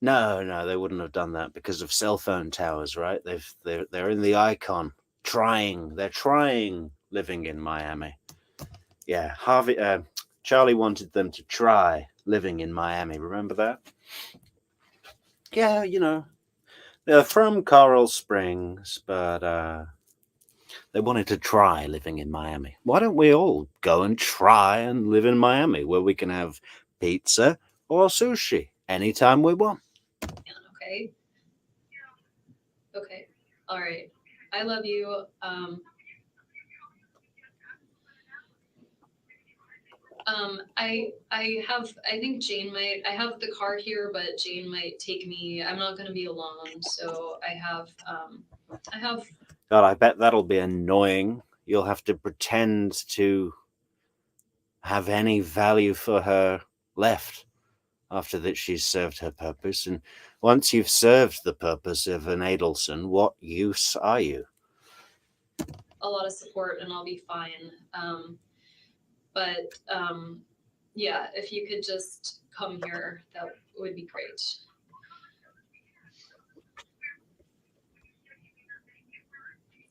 No, they wouldn't have done that because of cell phone towers, right? They're in the icon. They're trying living in Miami. Yeah, Charlie wanted them to try living in Miami. Remember that? Yeah, they're from Coral Springs, but they wanted to try living in Miami. Why don't we all go and try and live in Miami, where we can have pizza or sushi anytime we want? Okay. Okay. All right. I love you. I think Jane might. I have the car here, but Jane might take me. I'm not going to be alone, so I have. God, I bet that'll be annoying. You'll have to pretend to have any value for her left after that she's served her purpose. And once you've served the purpose of an Adelson, what use are you? A lot of support, and I'll be fine. But yeah, if you could just come here, that would be great.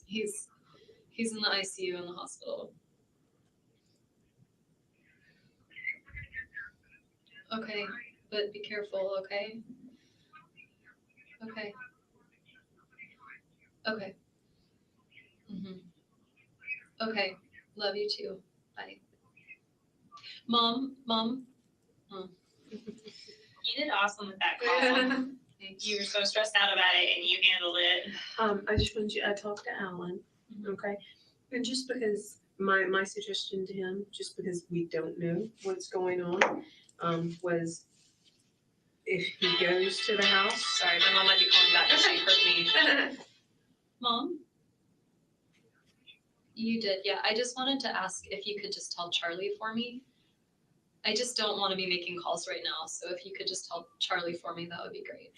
He's in the ICU in the hospital. Okay, but be careful, okay? Okay. Okay. Okay. Love you too. Bye. Mom. Oh. You did awesome with that call. You were so stressed out about it, and you handled it. I just want you. I talked to Alan, okay, and just because my suggestion to him, just because we don't know what's going on, was if he goes to the house. Sorry, my mom might be calling back because she heard me. Mom? You did, yeah. I just wanted to ask if you could just tell Charlie for me. I just don't want to be making calls right now, so if you could just tell Charlie for me, that would be great.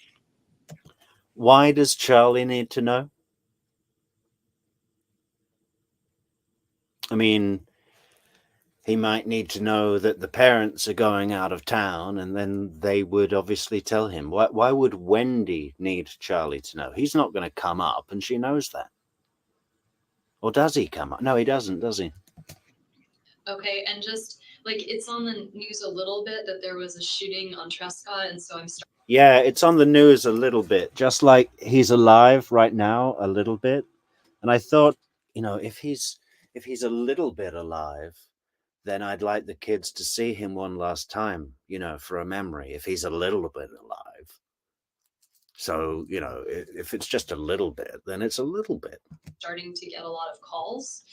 Why does Charlie need to know? I mean, he might need to know that the parents are going out of town, and then they would obviously tell him. Why would Wendy need Charlie to know? He's not going to come up, and she knows that. Or does he come up? No, he doesn't, does he? Okay, and just like it's on the news a little bit that there was a shooting on Trescott, and so I'm Yeah, it's on the news a little bit, just like he's alive right now a little bit. And I thought, if he's a little bit alive, then I'd like the kids to see him one last time, for a memory, if he's a little bit alive. So, if it's just a little bit, then it's a little bit. starting to get a lot of calls,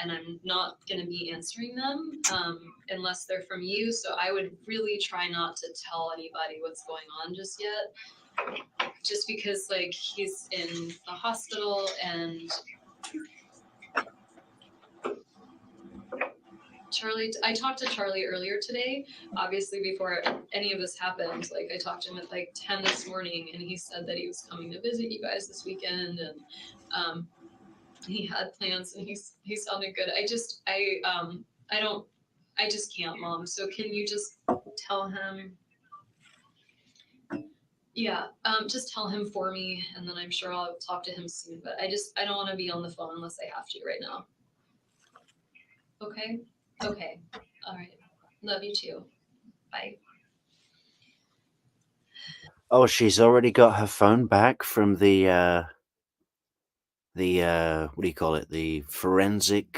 and I'm not going to be answering them unless they're from you. So I would really try not to tell anybody what's going on just yet, just because like he's in the hospital and I talked to Charlie earlier today, obviously before any of this happened. Like I talked to him at like 10 this morning, and he said that he was coming to visit you guys this weekend, and he had plans, and he sounded good. I just can't, Mom. So can you just tell him? Yeah, just tell him for me, and then I'm sure I'll talk to him soon. But I don't want to be on the phone unless I have to right now. Okay. Okay. All right. Love you too. Bye. Oh, she's already got her phone back from the what do you call it? The forensic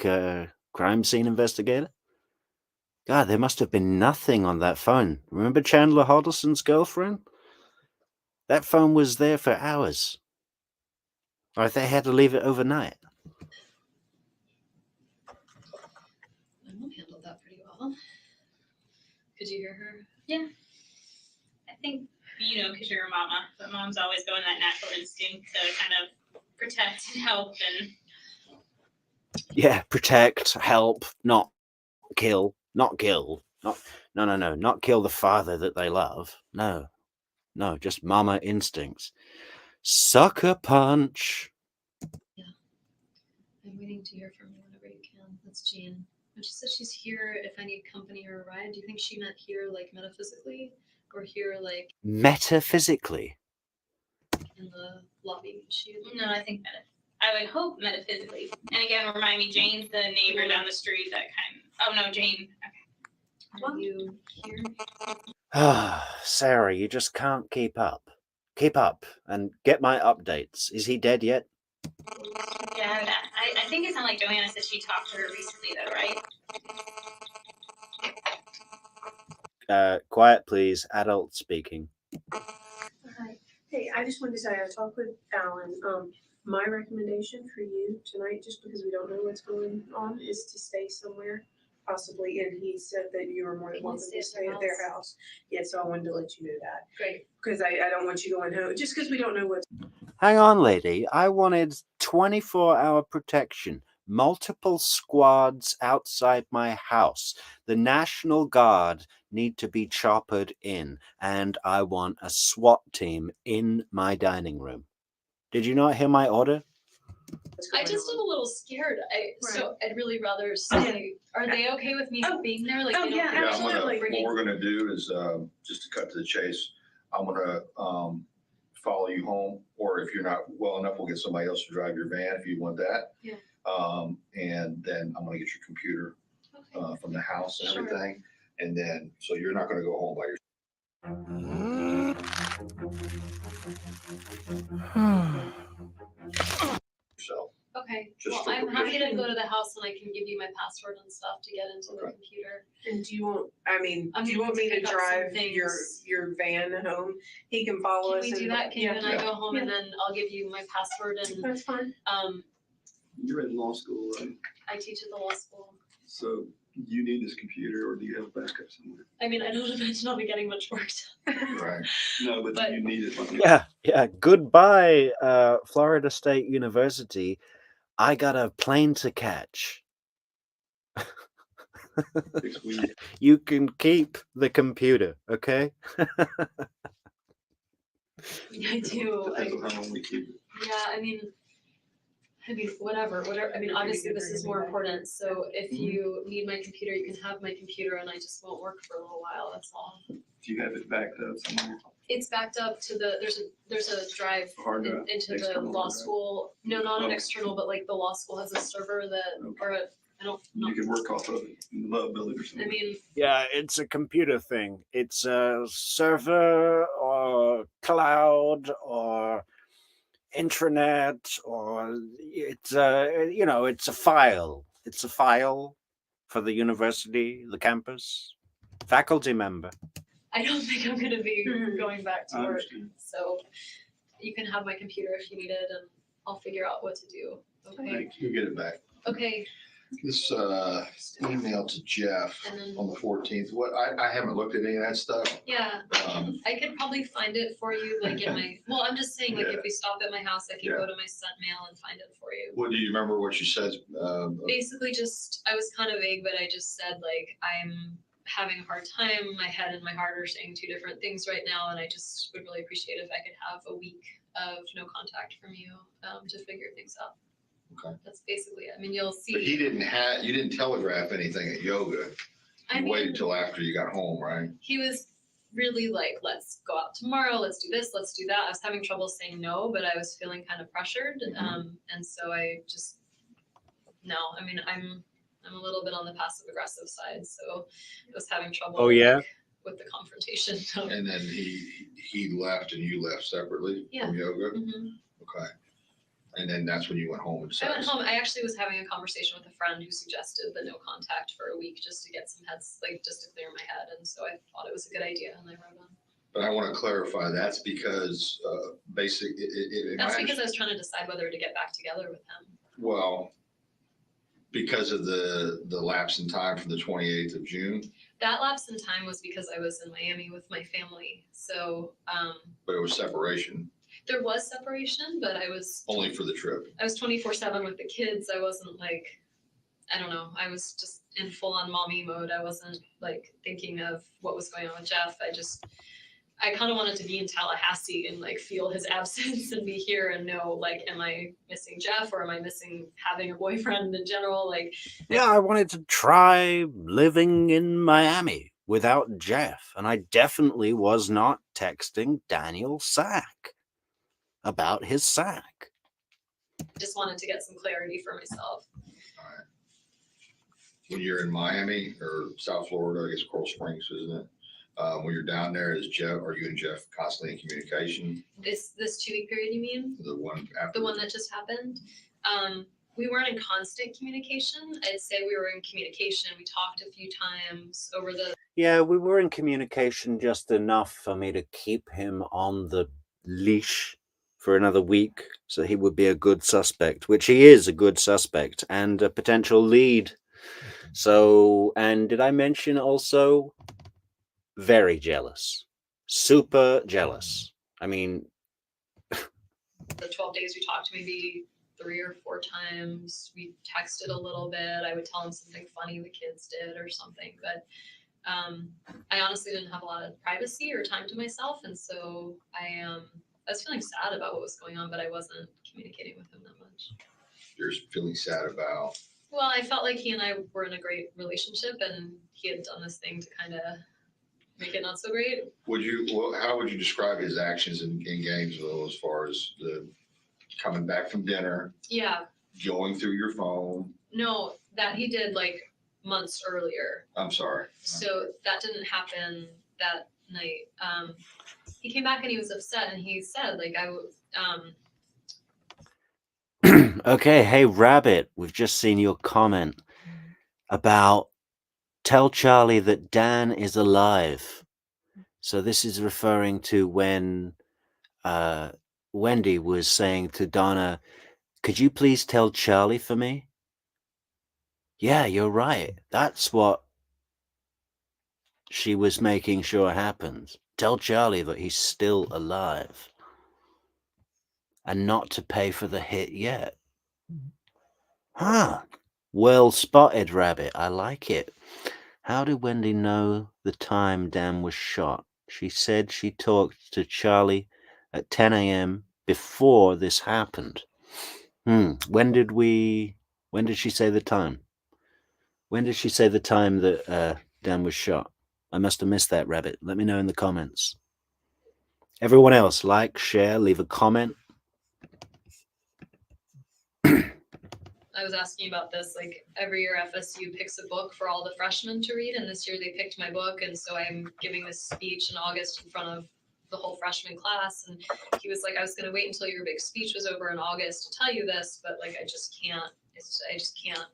crime scene investigator. God, there must have been nothing on that phone. Remember Chandler Hoddleston's girlfriend? That phone was there for hours. Or if they had to leave it overnight. My mom handled that pretty well. Could you hear her? Yeah. I think, you know, because you're a mama, but moms always go in that natural instinct to kind of protect and help and. Yeah, protect, help, not kill, not kill. No, not kill the father that they love. No, just mama instincts. Sucker punch. I'm waiting to hear from you whenever you can. That's Jean. And she said she's here if I need company or a ride. Do you think she meant here like metaphysically, or here like Metaphysically? in the lobby? No, I think I would hope metaphysically. And again, remind me, Jane's the neighbor down the street that oh no, Jane. Okay. Are you here? Sarah, you just can't keep up. Keep up and get my updates. Is he dead yet? Yeah, I think it sounded like Joanna said she talked to her recently though, right? Quiet please, adult speaking. Hi. Hey, I just wanted to say, I talked with Alan. My recommendation for you tonight, just because we don't know what's going on, is to stay somewhere, possibly, and he said that you were more than welcome to stay at their house. Yeah, so I wanted to let you know that. Great. Because I don't want you going home, just because we don't know what's. Hang on, lady. I wanted 24-hour protection. Multiple squads outside my house. The National Guard need to be choppered in, and I want a SWAT team in my dining room. Did you not hear my order? I just am a little scared. So I'd really rather stay. Are they okay with me being there? Like, they don't yeah, think Yeah, absolutely. what we're gonna do is, just to cut to the chase, I'm gonna, follow you home, or if you're not well enough, we'll get somebody else to drive your van if you want that. Yeah. And then I'm gonna get your computer, Okay. from the house and Sure. everything. And then, so you're not gonna go home by yourself. Okay. Just Well, for I'm happy to protection. go to the house and I can give you my password and stuff to get into the Okay. computer. And do you want, I mean, I'm do you going want to me to pick up some drive things. your van home? He can follow Can us. we do and- that? Can you and I Yeah. go home and then I'll give you my password and That's fine. You're in law school, right? I teach at the law school. So you need this computer, or do you have backup somewhere? I mean, I don't imagine I'll be getting much work done. Right. No, but But- you need it. Yeah. Goodbye, Florida State University. I got a plane to catch. 6 weeks. You can keep the computer, okay? Yeah, I do. Depends on how long we keep it. Yeah, I mean, whatever. I mean, obviously this is more important. So if you need my computer, you can have my computer, and I just won't work for a little while. That's all. Do you have it backed up somewhere? It's backed up to there's a drive Hard drive? into the External law hard drive? school. No, not an Oh. external, but like the law school has a server that, Okay. or I don't know. You can work off of it in the love building or I something. mean, Yeah, it's a computer thing. It's a server or cloud or intranet, or it's it's a file. It's a file for the university, the campus, faculty member. I don't think I'm gonna be going back to I work. understand. So you can have my computer if you need it, and I'll figure out what to do. Okay. Thank You get it back. Okay. This email to Jeff And then, on the 14th. What I haven't looked at any of that stuff. yeah, Um, I could probably find it for you, like in my, well, I'm just saying, like, if we stop at my house, I can Yeah. go to my sent mail and find it for you. What do you remember? What you said? Basically just, I was kind of vague, but I just said, like, I'm having a hard time. My head and my heart are saying two different things right now, and I just would really appreciate if I could have a week of no contact from you to figure things out. Okay. That's basically it. I mean, you'll see. But you didn't telegraph anything at yoga. I You mean, waited till after you got home, right? he was really like, let's go out tomorrow, let's do this, let's do that. I was having trouble saying no, but I was feeling kind of pressured. And so I just, no, I mean, I'm a little bit on the passive aggressive side, so I was having trouble Oh, yeah? like, with the confrontation. And then he left and you left separately Yeah. from yoga? Mhm. Okay. And then that's when you went home and I went said, home. I actually was having a conversation with a friend who suggested the no contact for a week just to get some heads, like just to clear my head. And so I thought it was a good idea, and I wrote on. but I want to clarify, that's because That's because I was trying to decide whether to get back together with him. well, because of the lapse in time from the 28th of June, That lapse in time was because I was in Miami with my family. So but it was separation there was separation, but I was only for the trip. 24/7 with the kids. I wasn't like, I don't know. I was just in full on mommy mode. I wasn't like thinking of what was going on with Jeff. I kind of wanted to be in Tallahassee and like feel his absence and be here and know like, am I missing Jeff or am I missing having a boyfriend in general? Like, Yeah, I wanted to try living in Miami without Jeff, and I definitely was not texting Daniel Sack about his sack. just wanted to get some clarity for myself. All right. When you're in Miami or South Florida, I guess Coral Springs, isn't it? When you're down there, are you and Jeff constantly in communication? This 2-week period, you mean? The one after? The one that just happened? We weren't in constant communication. I'd say we were in communication. We talked a few times over the. Yeah, we were in communication just enough for me to keep him on the leash for another week so he would be a good suspect, which he is a good suspect and a potential lead. So, and did I mention also very jealous, super jealous? I mean, The 12 days we talked maybe 3 or 4 times. We texted a little bit. I would tell him something funny the kids did or something, but I honestly didn't have a lot of privacy or time to myself, and so I was feeling sad about what was going on, but I wasn't communicating with him that much. You're feeling sad about? Well, I felt like he and I were in a great relationship, and he had done this thing to kind of make it not so great. How would you describe his actions in Gainesville as far as the coming back from dinner, Yeah, going through your phone? no, that he did like months earlier. I'm sorry. So that didn't happen that night. He came back and he was upset, and he said, like, okay, hey Rabbit, we've just seen your comment about tell Charlie that Dan is alive. So this is referring to when Wendy was saying to Donna, could you please tell Charlie for me? Yeah, you're right. That's what she was making sure happens. Tell Charlie that he's still alive. And not to pay for the hit yet. Huh. Well spotted, Rabbit. I like it. How did Wendy know the time Dan was shot? She said she talked to Charlie at 10 a.m. before this happened. When did she say the time? When did she say the time that Dan was shot? I must have missed that, Rabbit. Let me know in the comments. Everyone else, like, share, leave a comment. I was asking about this, like every year FSU picks a book for all the freshmen to read, and this year they picked my book, and so I'm giving this speech in August in front of the whole freshman class, and he was like, I was going to wait until your big speech was over in August to tell you this, but like I just can't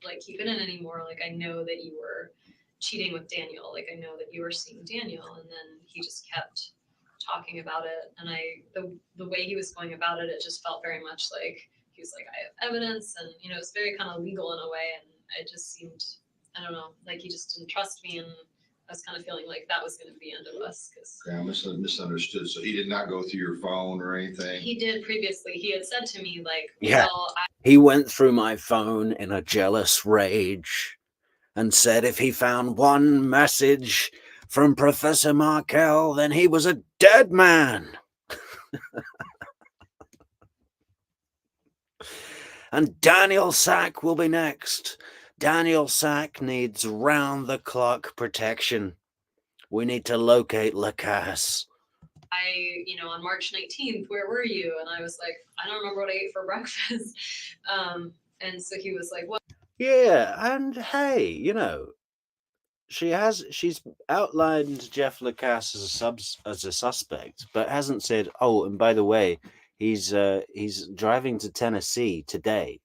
like keep it in anymore. Like I know that you were cheating with Daniel, like I know that you were seeing Daniel, and then he just kept talking about it, and the way he was going about it, it just felt very much like he was like, I have evidence, and it's very kind of legal in a way, and it just seemed, I don't know, like he just didn't trust me, and I was kind of feeling like that was going to be the end of us. Cause Okay, I misunderstood. So he did not go through your phone or anything? he did previously. He had said to me like, Yeah. well, He went through my phone in a jealous rage and said if he found one message from Professor Markel, then he was a dead man. And Daniel Sack will be next. Daniel Sack needs round-the-clock protection. We need to locate Lacasse. on March 19th, where were you? And I was like, I don't remember what I ate for breakfast. And so he was like, what? Yeah, and hey, she's outlined Jeff Lacasse as a suspect, but hasn't said, oh, and by the way, he's driving to Tennessee today.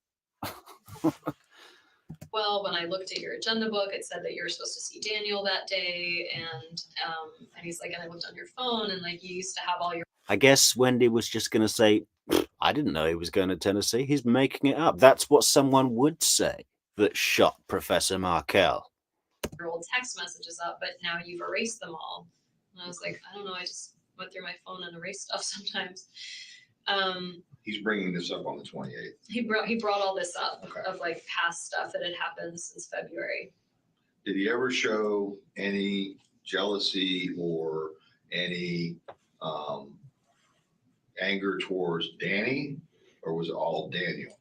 Well, when I looked at your agenda book, it said that you were supposed to see Daniel that day, and he's like, and I looked on your phone, and like you used to have all your. I guess Wendy was just going to say, I didn't know he was going to Tennessee. He's making it up. That's what someone would say that shot Professor Markel. Your old text messages up, but now you've erased them all. And I was like, I don't know. I just went through my phone and erased stuff sometimes. He's bringing this up on the 28th. He brought all this up of like past stuff that had happened since February. Did he ever show any jealousy or any anger towards Danny, or was it all Daniel?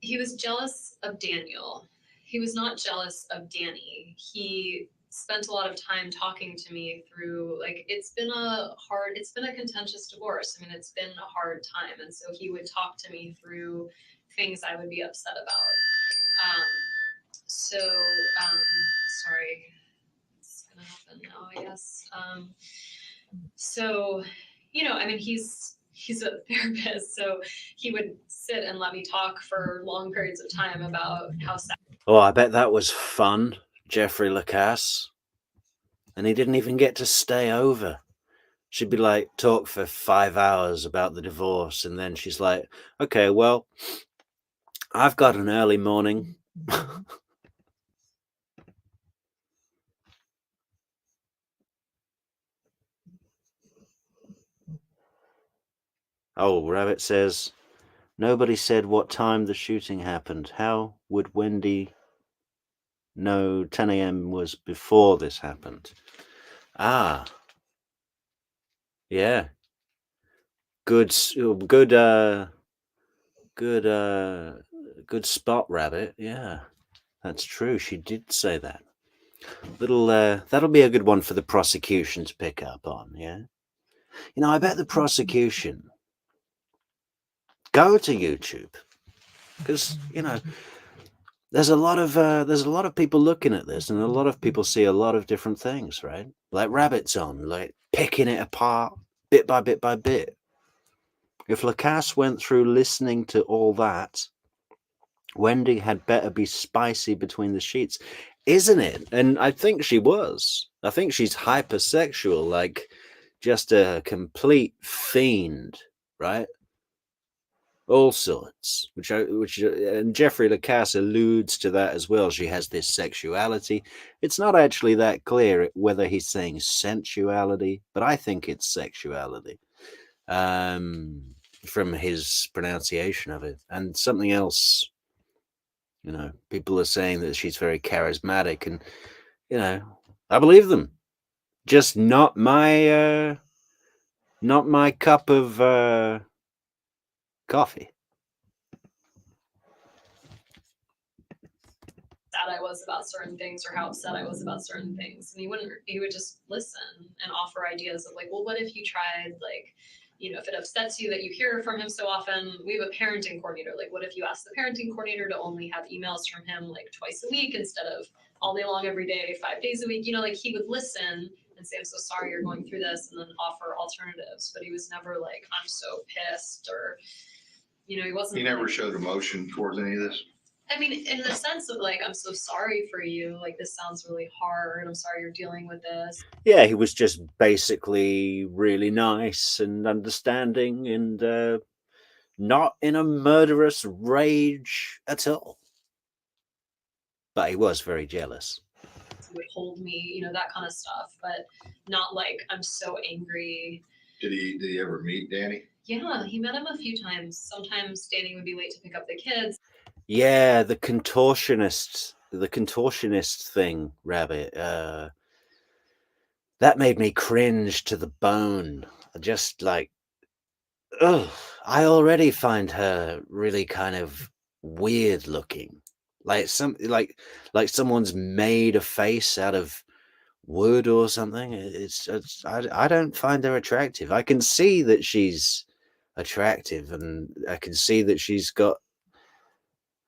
He was jealous of Daniel. He was not jealous of Danny. He spent a lot of time talking to me through, like, it's been a contentious divorce. I mean, it's been a hard time. And so he would talk to me through things I would be upset about. Sorry, it's gonna happen now, I guess. He's a therapist, so he would sit and let me talk for long periods of time about how sad. Oh, I bet that was fun, Jeffrey Lacasse. And he didn't even get to stay over. She'd be like, talk for 5 hours about the divorce, and then she's like, okay, well, I've got an early morning. Oh, Rabbit says, nobody said what time the shooting happened. How would Wendy know 10 a.m. was before this happened? Ah. Yeah. Good spot, Rabbit. Yeah. That's true. She did say that. That'll be a good one for the prosecution to pick up on, yeah? I bet the prosecution go to YouTube because there's a lot of people looking at this, and a lot of people see a lot of different things, right? Like Rabbit's on, like picking it apart bit by bit by bit. If Lacasse went through listening to all that, Wendy had better be spicy between the sheets, isn't it? And I think she was. I think she's hypersexual, like just a complete fiend, right? All sorts, which and Jeffrey Lacasse alludes to that as well. She has this sexuality. It's not actually that clear whether he's saying sensuality, but I think it's sexuality from his pronunciation of it. And something else, people are saying that she's very charismatic, and I believe them. Just not my cup of coffee. Sad I was about certain things or how upset I was about certain things. And he would just listen and offer ideas of like, well, what if you tried, like, if it upsets you that you hear from him so often, we have a parenting coordinator. Like, what if you ask the parenting coordinator to only have emails from him like twice a week instead of all day long every day, 5 days a week? Like he would listen and say, I'm so sorry you're going through this, and then offer alternatives. But he was never like, I'm so pissed, or, he wasn't. He never showed emotion towards any of this? I mean, in the sense of like, I'm so sorry for you. Like, this sounds really hard. I'm sorry you're dealing with this. Yeah, he was just basically really nice and understanding, and not in a murderous rage at all. But he was very jealous. He would hold me, you know, that kind of stuff, but not like I'm so angry. Did he ever meet Danny? Yeah, he met him a few times. Sometimes Danny would be late to pick up the kids. Yeah, the contortionist thing, Rabbit. That made me cringe to the bone. Just like, ugh, I already find her really kind of weird looking. Like someone's made a face out of wood or something. I don't find her attractive. I can see that she's attractive, and I can see that she's got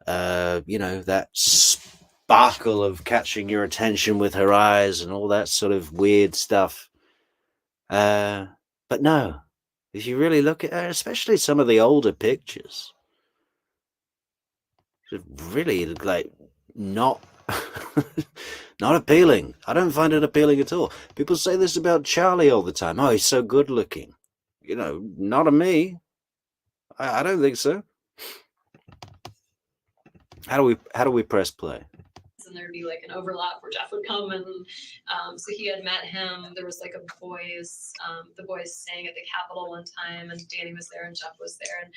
that sparkle of catching your attention with her eyes and all that sort of weird stuff. But no, if you really look at her, especially some of the older pictures, it's really like not not appealing. I don't find it appealing at all. People say this about Charlie all the time. Oh, he's so good looking. Not to me. I don't think so. How do we press play? And there'd be like an overlap where Jeff would come, and so he had met him. There was like the boys sang at the Capitol one time, and Danny was there and Jeff was there. And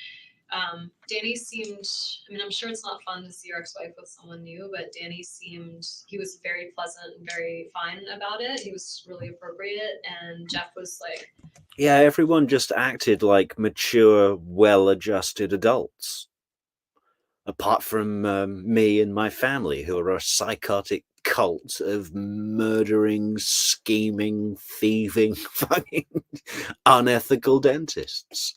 Danny seemed, I mean, I'm sure it's not fun to see your ex-wife with someone new, but Danny he was very pleasant and very fine about it. He was really appropriate, and Jeff was like, yeah, everyone just acted like mature, well-adjusted adults. Apart from me and my family, who are a psychotic cult of murdering, scheming, thieving, fucking unethical dentists.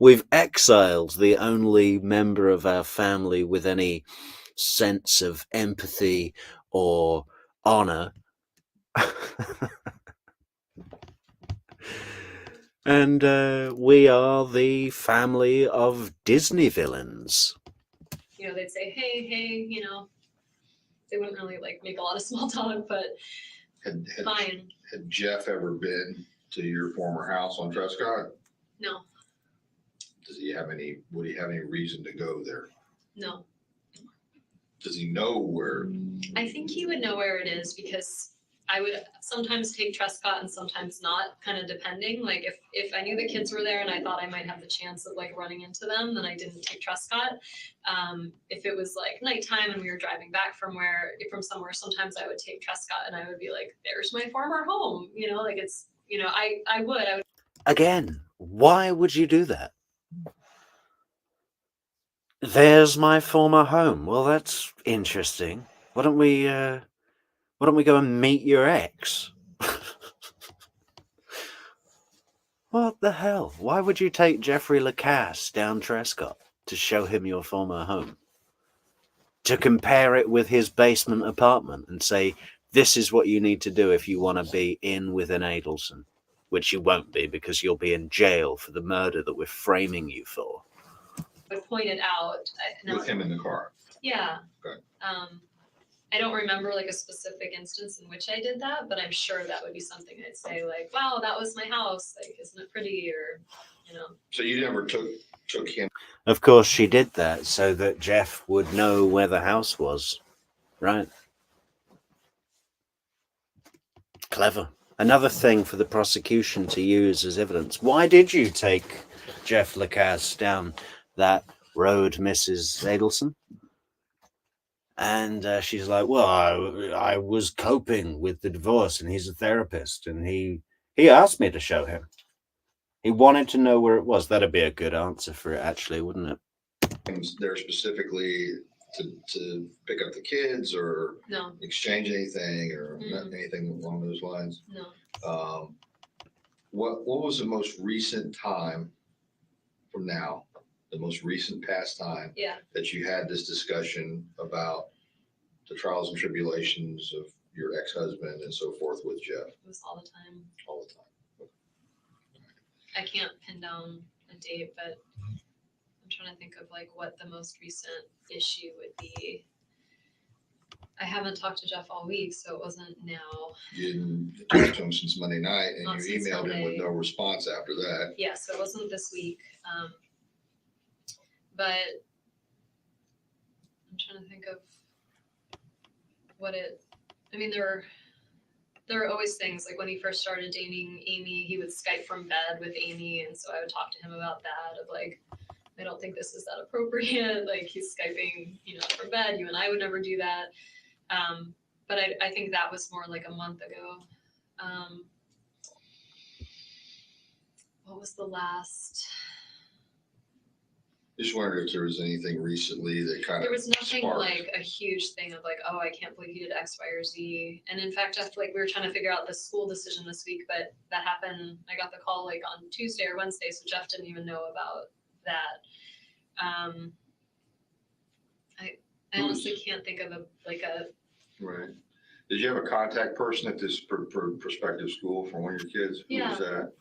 We've exiled the only member of our family with any sense of empathy or honor. And we are the family of Disney villains. they'd say, hey, they wouldn't really like make a lot of small talk, but Had fine. Had Jeff ever been to your former house on Trescott? No, Would he have any reason to go there? no. Does he know where? I think he would know where it is, because I would sometimes take Trescott and sometimes not, kind of depending. Like if I knew the kids were there and I thought I might have the chance of like running into them, then I didn't take Trescott. If it was like nighttime and we were driving back from somewhere, sometimes I would take Trescott and I would be like, there's my former home. Like it's, I would. Again, why would you do that? There's my former home. Well, that's interesting. Why don't we go and meet your ex? What the hell? Why would you take Jeffrey Lacasse down Trescott to show him your former home? To compare it with his basement apartment and say, this is what you need to do if you want to be in with an Adelson, which you won't be because you'll be in jail for the murder that we're framing you for. I would point it out. With him in the car? Yeah. Okay. I don't remember like a specific instance in which I did that, but I'm sure that would be something I'd say like, wow, that was my house. Like, isn't it pretty? Or, So you never took him? Of course she did that so that Jeff would know where the house was, right? Clever. Another thing for the prosecution to use as evidence. Why did you take Jeff Lacasse down that road, Mrs. Adelson? And she's like, well, I was coping with the divorce, and he's a therapist, and he asked me to show him. He wanted to know where it was. That'd be a good answer for it, actually, wouldn't it? There specifically to pick up the kids or no, exchange anything or anything along those lines? no. What was the most recent time from now, the most recent past time Yeah. that you had this discussion about the trials and tribulations of your ex-husband and so forth with Jeff? It was all the time. All the time. I can't pin down a date, but I'm trying to think of like what the most recent issue would be. I haven't talked to Jeff all week, so it wasn't now. You didn't talk to him since Monday night, and Not you since emailed him with Monday. no response after that. Yeah, so it wasn't this week. But I'm trying to think of what it. I mean, there are always things like when he first started dating Amy, he would Skype from bed with Amy, and so I would talk to him about that. Of like, I don't think this is that appropriate. Like he's Skyping, from bed. You and I would never do that. But I think that was more like a month ago. What was the last? Just wondered if there was anything recently that kind of. There was nothing sparked. like a huge thing of like, oh, I can't believe he did X, Y, or Z. And in fact, we were trying to figure out the school decision this week, but that happened. I got the call like on Tuesday or Wednesday, so Jeff didn't even know about that. I honestly can't think of a. Right. Did you have a contact person at this prospective school for one of your kids? Who was that?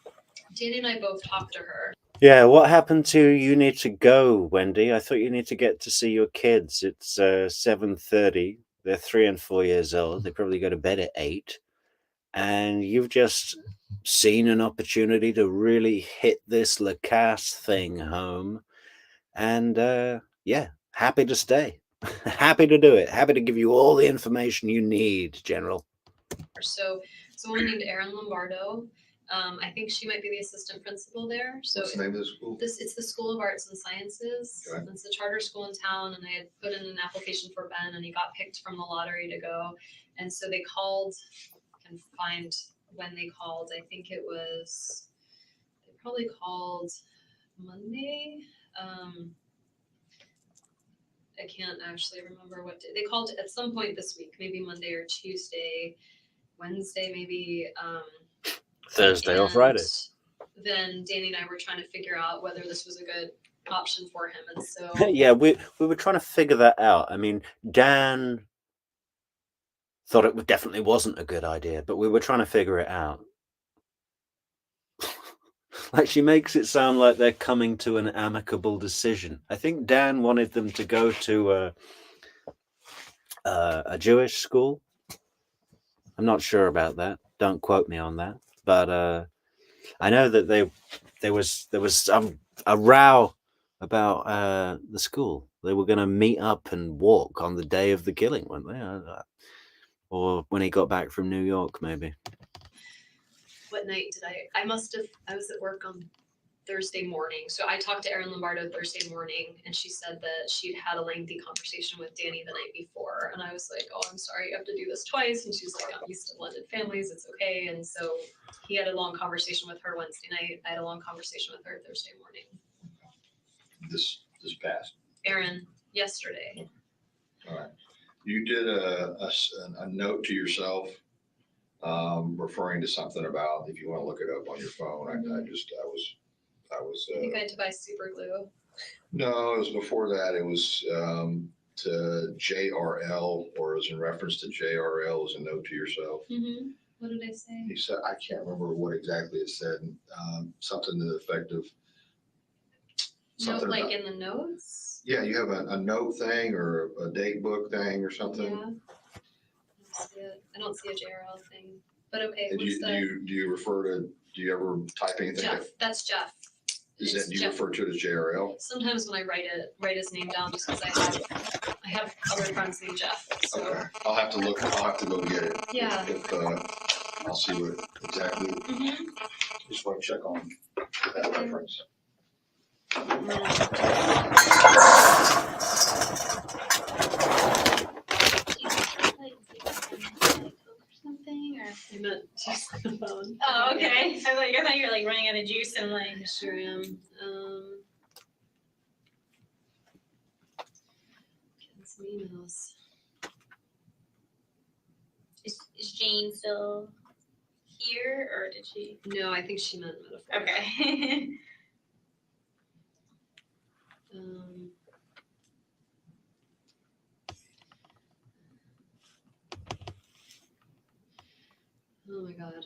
Danny and I both talked to her. Yeah, what happened to you need to go, Wendy? I thought you need to get to see your kids. It's 7:30. They're 3 and 4 years old. They probably go to bed at 8. And you've just seen an opportunity to really hit this Lacasse thing home. And yeah, happy to stay. Happy to do it. Happy to give you all the information you need, General. So someone named Erin Lombardo. I think she might be the assistant principal there. So What's the name of the school? It's the School of Arts and Sciences. Okay. It's a charter school in town, and I had put in an application for Ben, and he got picked from the lottery to go. And so they called. I can find when they called. I think it was. They probably called Monday. I can't actually remember what day. They called at some point this week, maybe Monday or Tuesday, Wednesday, maybe. Thursday or Friday. Then Danny and I were trying to figure out whether this was a good option for him, and so Yeah, we were trying to figure that out. I mean, Dan thought it definitely wasn't a good idea, but we were trying to figure it out. Like she makes it sound like they're coming to an amicable decision. I think Dan wanted them to go to a Jewish school. I'm not sure about that. Don't quote me on that. But I know that there was a row about the school. They were going to meet up and walk on the day of the killing, weren't they? Or when he got back from New York, maybe. what night did I was at work on Thursday morning. So I talked to Erin Lombardo Thursday morning, and she said that she'd had a lengthy conversation with Danny the night before. And I was like, oh, I'm sorry, you have to do this twice. And she's like, I'm used to blended families. It's okay. And so he had a long conversation with her Wednesday night. I had a long conversation with her Thursday morning. This past. Erin, yesterday. All right. You did a note to yourself referring to something about, if you want to look it up on your phone. I think I had to buy super glue. No, it was before that. It was to JRL, or it was in reference to JRL as a note to yourself. Mm-hmm. What did I say? He said, I can't remember what exactly it said. Something to the effect of. Note like about, in the notes? Yeah, you have a note thing or a date book thing or something. Yeah. I don't see a JRL thing. But okay. Do you refer to? Do you ever type anything? Jeff. That's Jeff. Do you refer to it as JRL? Sometimes when I write his name down, just because I have other friends named Jeff. So. Okay. I'll have to look. I'll have to go get it. Yeah. If I'll see what exactly. Mm-hmm. Just want to check on that reference. Something or You meant just the phone. oh, okay. I thought you were like running out of juice and like I sure am. Getting some emails. is Jane still here or did she? No, I think she meant metaphor. Okay. Oh my god.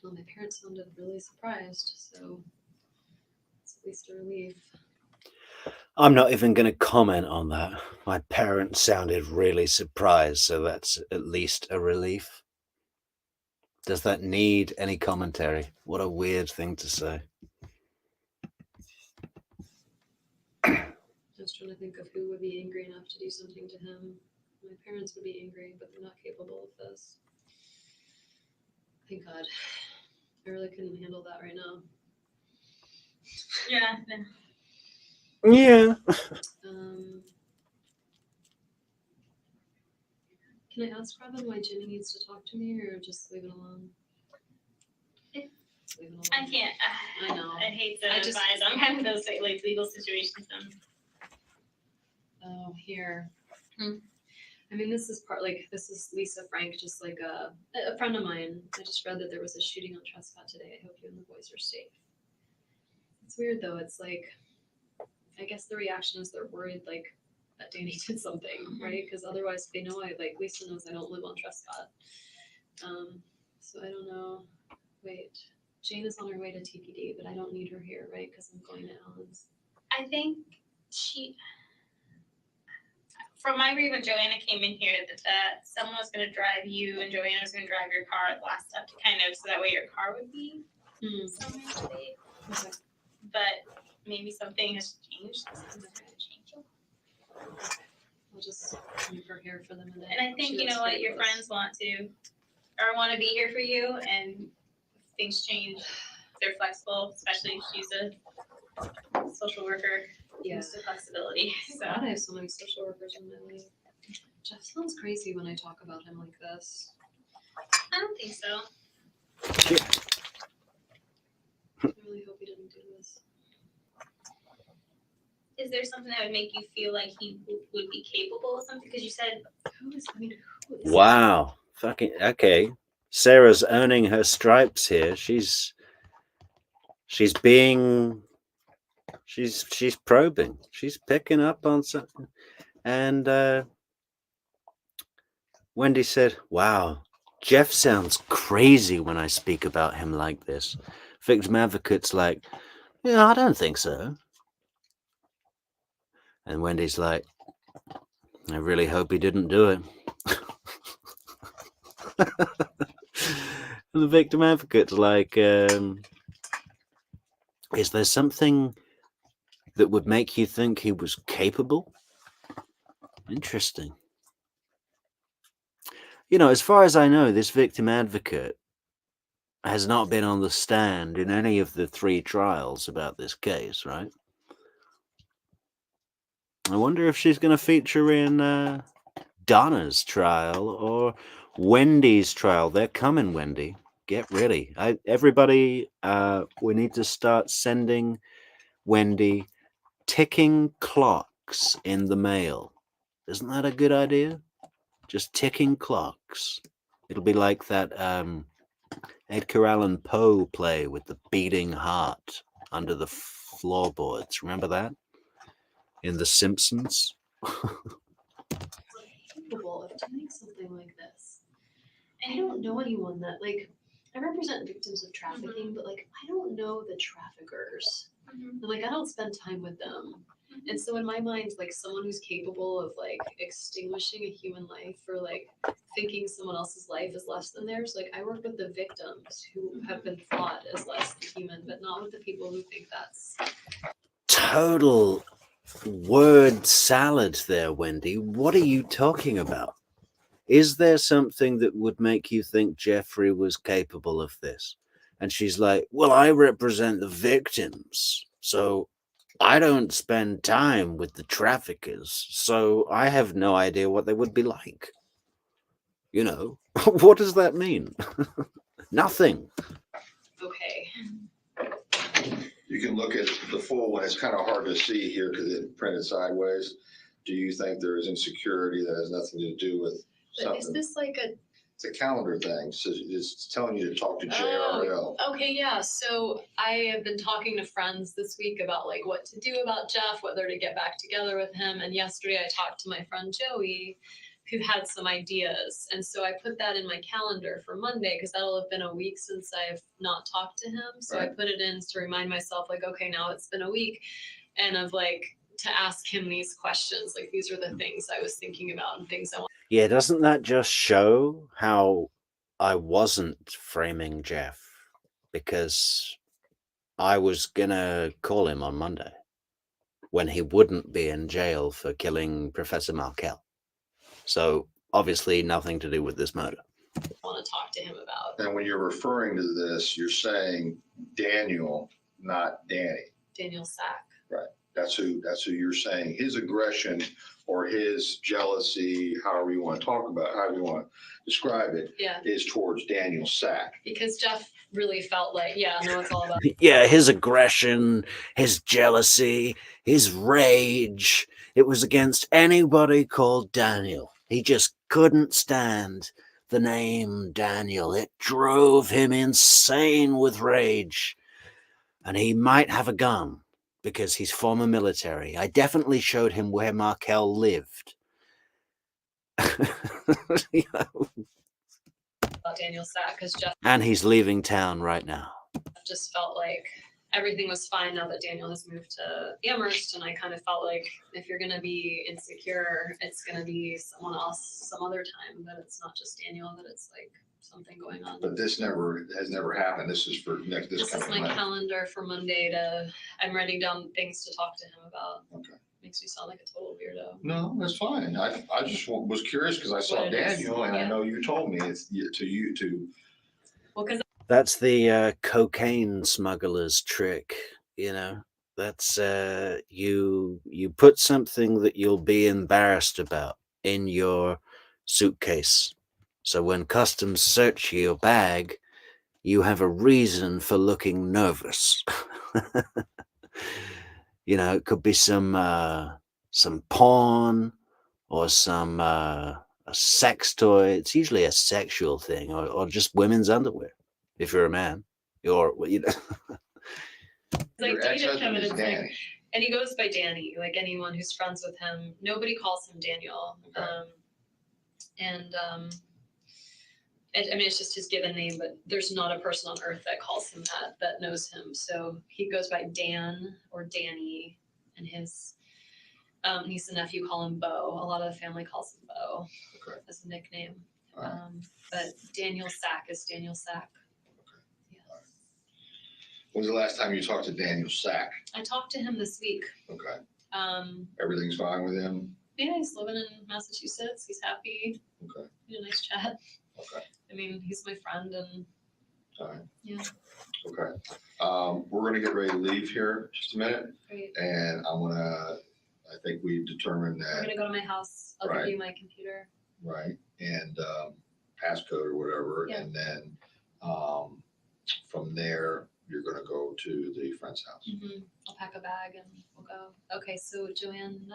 Well, my parents sounded really surprised, so it's at least a relief. I'm not even going to comment on that. My parents sounded really surprised, so that's at least a relief. Does that need any commentary? What a weird thing to say. was trying to think of who would be angry enough to do something to him. My parents would be angry, but they're not capable of this. Thank God. I really couldn't handle that right now. Yeah. Yeah. Can I ask Robin why Jimmy needs to talk to me, or just leave it alone? It- Leave it alone. I can't. I know. I hate to I just- advise on kind of those like legal situations. Oh, here. Hmm. I mean, this is Lisa Frank, just like a friend of mine. I just read that there was a shooting on Trescott today. I hope you and the boys are safe. It's weird though. It's like, I guess the reaction is they're worried like that Danny did something, right? Because otherwise they know Lisa knows I don't live on Trescott. So I don't know. Wait, Jane is on her way to TPD, but I don't need her here, right? Because I'm going to Ellen's. I think from my read when Joanna came in here, that someone was going to drive you and Joanna was going to drive your car last step to kind of, so that way your car would be somewhere safe. Okay. But maybe something has changed. Something's going to change. I'll just leave her here for the minute. And I think, She you lives know what, pretty your close. friends want to be here for you, and if things change, they're flexible, especially if she's a social worker. Yeah. Used to flexibility. So God, I have so many social workers in my life. Jeff sounds crazy when I talk about him like this. I don't think so. I really hope he didn't do this. Is there something that would make you feel like he would be capable of something? Because you said Who is Wow. Fucking okay. Sarah's earning her stripes here. She's probing. She's picking up on something. And Wendy said, "Wow, Jeff sounds crazy when I speak about him like this." Victim advocate's like, "Yeah, I don't think so." And Wendy's like, "I really hope he didn't do it." And the victim advocate's like, "Is there something that would make you think he was capable?" Interesting. You know, as far as I know, this victim advocate has not been on the stand in any of the 3 trials about this case, right? I wonder if she's going to feature in Donna's trial or Wendy's trial. They're coming, Wendy. Get ready. Everybody, we need to start sending Wendy ticking clocks in the mail. Isn't that a good idea? Just ticking clocks. It'll be like that Edgar Allan Poe play with the beating heart under the floorboards. Remember that? In The Simpsons? capable of doing something like this? I don't know anyone that, like, I represent victims of trafficking, but, like, I don't know the traffickers. And, like, I don't spend time with them. And so in my mind, like, someone who's capable of, like, extinguishing a human life or, like, thinking someone else's life is less than theirs, like, I work with the victims who have been thought as less than human, but not with the people who think that's... Total word salad there, Wendy. What are you talking about? Is there something that would make you think Jeffrey was capable of this? And she's like, well, I represent the victims, so I don't spend time with the traffickers, so I have no idea what they would be like. You know, what does that mean? Nothing. Okay. You can look at the full one. It's kind of hard to see here because it's printed sideways. Do you think there is insecurity that has nothing to do with But is something? this like a... It's a calendar thing. So it's telling you to talk to JRL. Okay, yeah. So I have been talking to friends this week about like what to do about Jeff, whether to get back together with him. And yesterday I talked to my friend Joey, who had some ideas. And so I put that in my calendar for Monday because that'll have been a week since I've not talked to him. So I Right. put it in to remind myself, like, okay, now it's been a week. And of like to ask him these questions. Like these are the things I was thinking about and things I want. Yeah, doesn't that just show how I wasn't framing Jeff? Because I was gonna call him on Monday. when he wouldn't be in jail for killing Professor Markel. So obviously nothing to do with this murder. Want to talk to him about And when you're referring to this, you're saying Daniel, not Danny. Daniel Sack. That's who you're saying. His aggression or his jealousy, however you want to talk about, however you want to describe it, Yeah, is towards Daniel Sack. because Jeff really felt like, yeah, no, it's all about Yeah, his aggression, his jealousy, his rage. It was against anybody called Daniel. He just couldn't stand the name Daniel. It drove him insane with rage. And he might have a gun because he's former military. I definitely showed him where Markel lived. You know? Daniel Sack, because Jeff And he's leaving town right now. just felt like everything was fine now that Daniel has moved to Amherst, and I kind of felt like if you're gonna be insecure, it's gonna be someone else some other time, that it's not just Daniel, that it's like something going on. But this has never happened. This is for this This is coming my Monday. calendar for Monday I'm writing down things to talk to him about. Okay. Makes me sound like a total weirdo. No, that's fine. I just was curious because I saw What it is, Daniel and I yeah. know you told me it's to you to. Well, because That's the cocaine smuggler's trick, you know. That's you put something that you'll be embarrassed about in your suitcase. So when customs search your bag, you have a reason for looking nervous. You know, it could be some porn or some a sex toy. It's usually a sexual thing, or just women's underwear. If you're a man, or you know. I Your dated him ex-husband and is it's like, Danny. and he goes by Danny, like anyone who's friends with him, nobody calls him Daniel. Okay. I mean, it's just his given name, but there's not a person on earth that calls him that knows him. So he goes by Dan or Danny, and his niece and nephew call him Bo. A lot of the family calls him Bo Okay. as a nickname. All right. But Daniel Sack is Daniel Sack. Yeah. When's the last time you talked to Daniel Sack? I talked to him this week. Okay. Um, Everything's fine with him? yeah, he's living in Massachusetts. He's happy. Okay. We had a nice chat. Okay. I mean, he's my friend, and All right. yeah, Okay. We're gonna get ready to leave here just a minute, great. and I think we determined We're that, gonna go to my house. I'll Right. give you my computer. right, and passcode or whatever, Yeah. and then from there, you're gonna go to the friend's house. I'll pack a bag and we'll go. Okay, so Joanne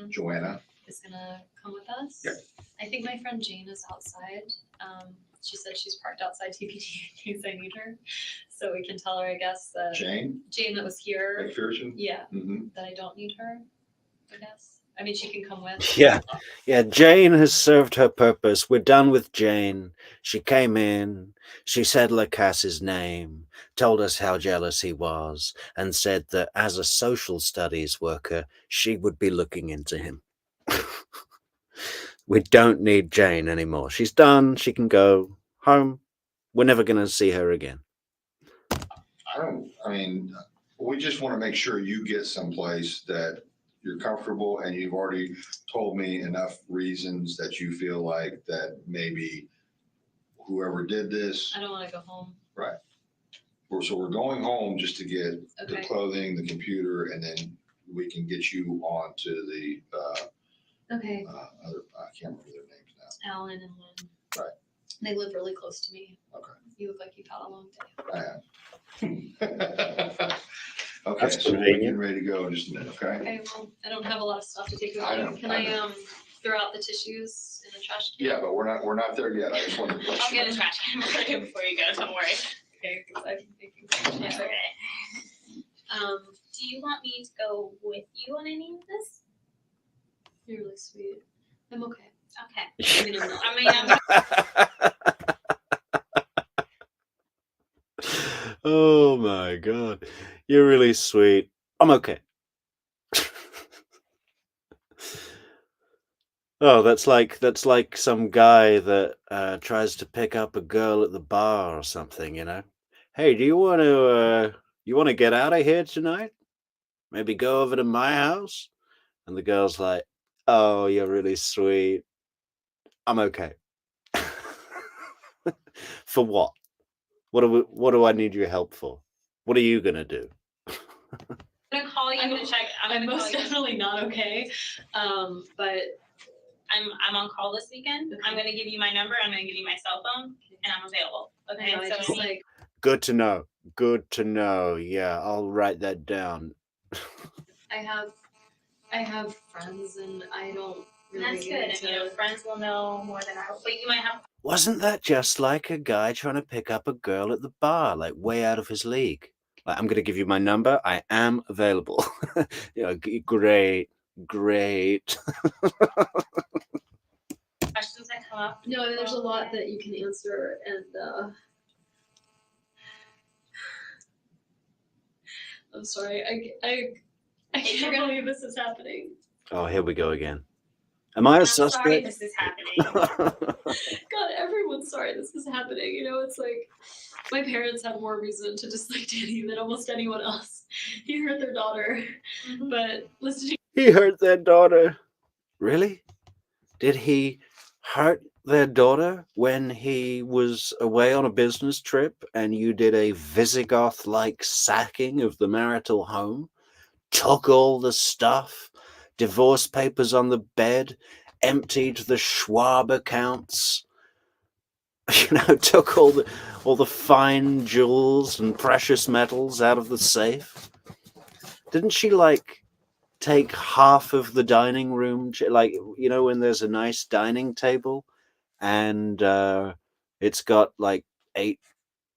Joanna, is gonna come with us. Yeah. I think my friend Jane is outside. She said she's parked outside TPT in case I need her. So we can tell her, I guess, that Jane Jane that was here, McPherson? yeah, Mm-hmm. that I don't need her, I guess. I mean, she can come with. Yeah. Jane has served her purpose. We're done with Jane. She came in. She said Lacass's name, told us how jealous he was, and said that as a social studies worker, she would be looking into him. We don't need Jane anymore. She's done. She can go home. We're never going to see her again. We just want to make sure you get someplace that you're comfortable, and you've already told me enough reasons that you feel like that maybe whoever did this, I don't want to go home. so we're going home just to get the Okay. clothing, the computer, and then we can get you on to the Okay. other, I can't remember their names now. Alan and Lynn. Right. They live really close to me. Okay. You look like you've had a long day. I have. Okay, That's so we're convenient. getting ready to go in just a minute, okay? Okay, well, I don't have a lot of stuff to take with I me. know, Can I I know. throw out the tissues in the trash can? Yeah, but we're not there yet. I just wanted to. I'll get a trash can for you before you go, don't worry. Okay, because I've been thinking. It's okay. Um, Do you want me to go with you on any of this? you're really sweet. I'm okay. Okay. I mean, I'm not. I mean, Oh my God. You're really sweet. I'm okay. Oh, that's like some guy that tries to pick up a girl at the bar or something, you know. Hey, do you want to get out of here tonight? Maybe go over to my house? And the girl's like, oh, you're really sweet. I'm okay. For what? What do I need your help for? What are you gonna do? I'm gonna call you. I'm gonna check. I'm most definitely not okay. But I'm on call this weekend. Okay. I'm gonna give you my number. I'm gonna give you my cell phone, and I'm available. Okay. I So just any- like Good to know. Good to know. Yeah, I'll write that down. I have friends and I don't really that's good. And you know, friends will know more than I. But you might have. Wasn't that just like a guy trying to pick up a girl at the bar, like way out of his league? Like, I'm going to give you my number. I am available. Great, great. Questions that come up. No, I mean, there's a lot that you can answer, and I'm sorry, I can't believe this is happening. Oh, here we go again. Am I a I'm sorry suspect? this is happening. God, everyone's sorry this is happening. You know, it's like my parents had more reason to dislike Danny than almost anyone else. He hurt their daughter, but listening. He hurt their daughter. Really? Did he hurt their daughter when he was away on a business trip and you did a Visigoth-like sacking of the marital home? Took all the stuff, divorce papers on the bed, emptied the Schwab accounts, took all the fine jewels and precious metals out of the safe. Didn't she take half of the dining room, when there's a nice dining table and it's got like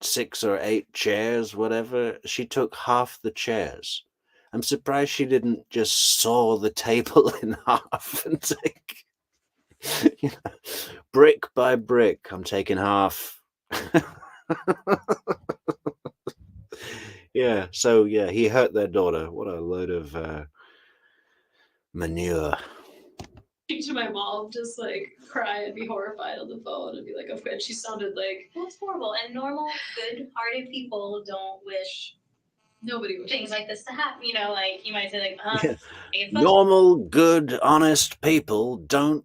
6 or 8 chairs, whatever. She took half the chairs. I'm surprised she didn't just saw the table in half and take, brick by brick. I'm taking half. Yeah, so yeah, he hurt their daughter. What a load of manure. To my mom, just like cry and be horrified on the phone and be like, "Oh, God," she sounded like That's horrible. And normal, good-hearted people don't wish nobody was things like this to happen. You know, like you might say, like, Yeah. I get frustrated. Normal, good, honest people don't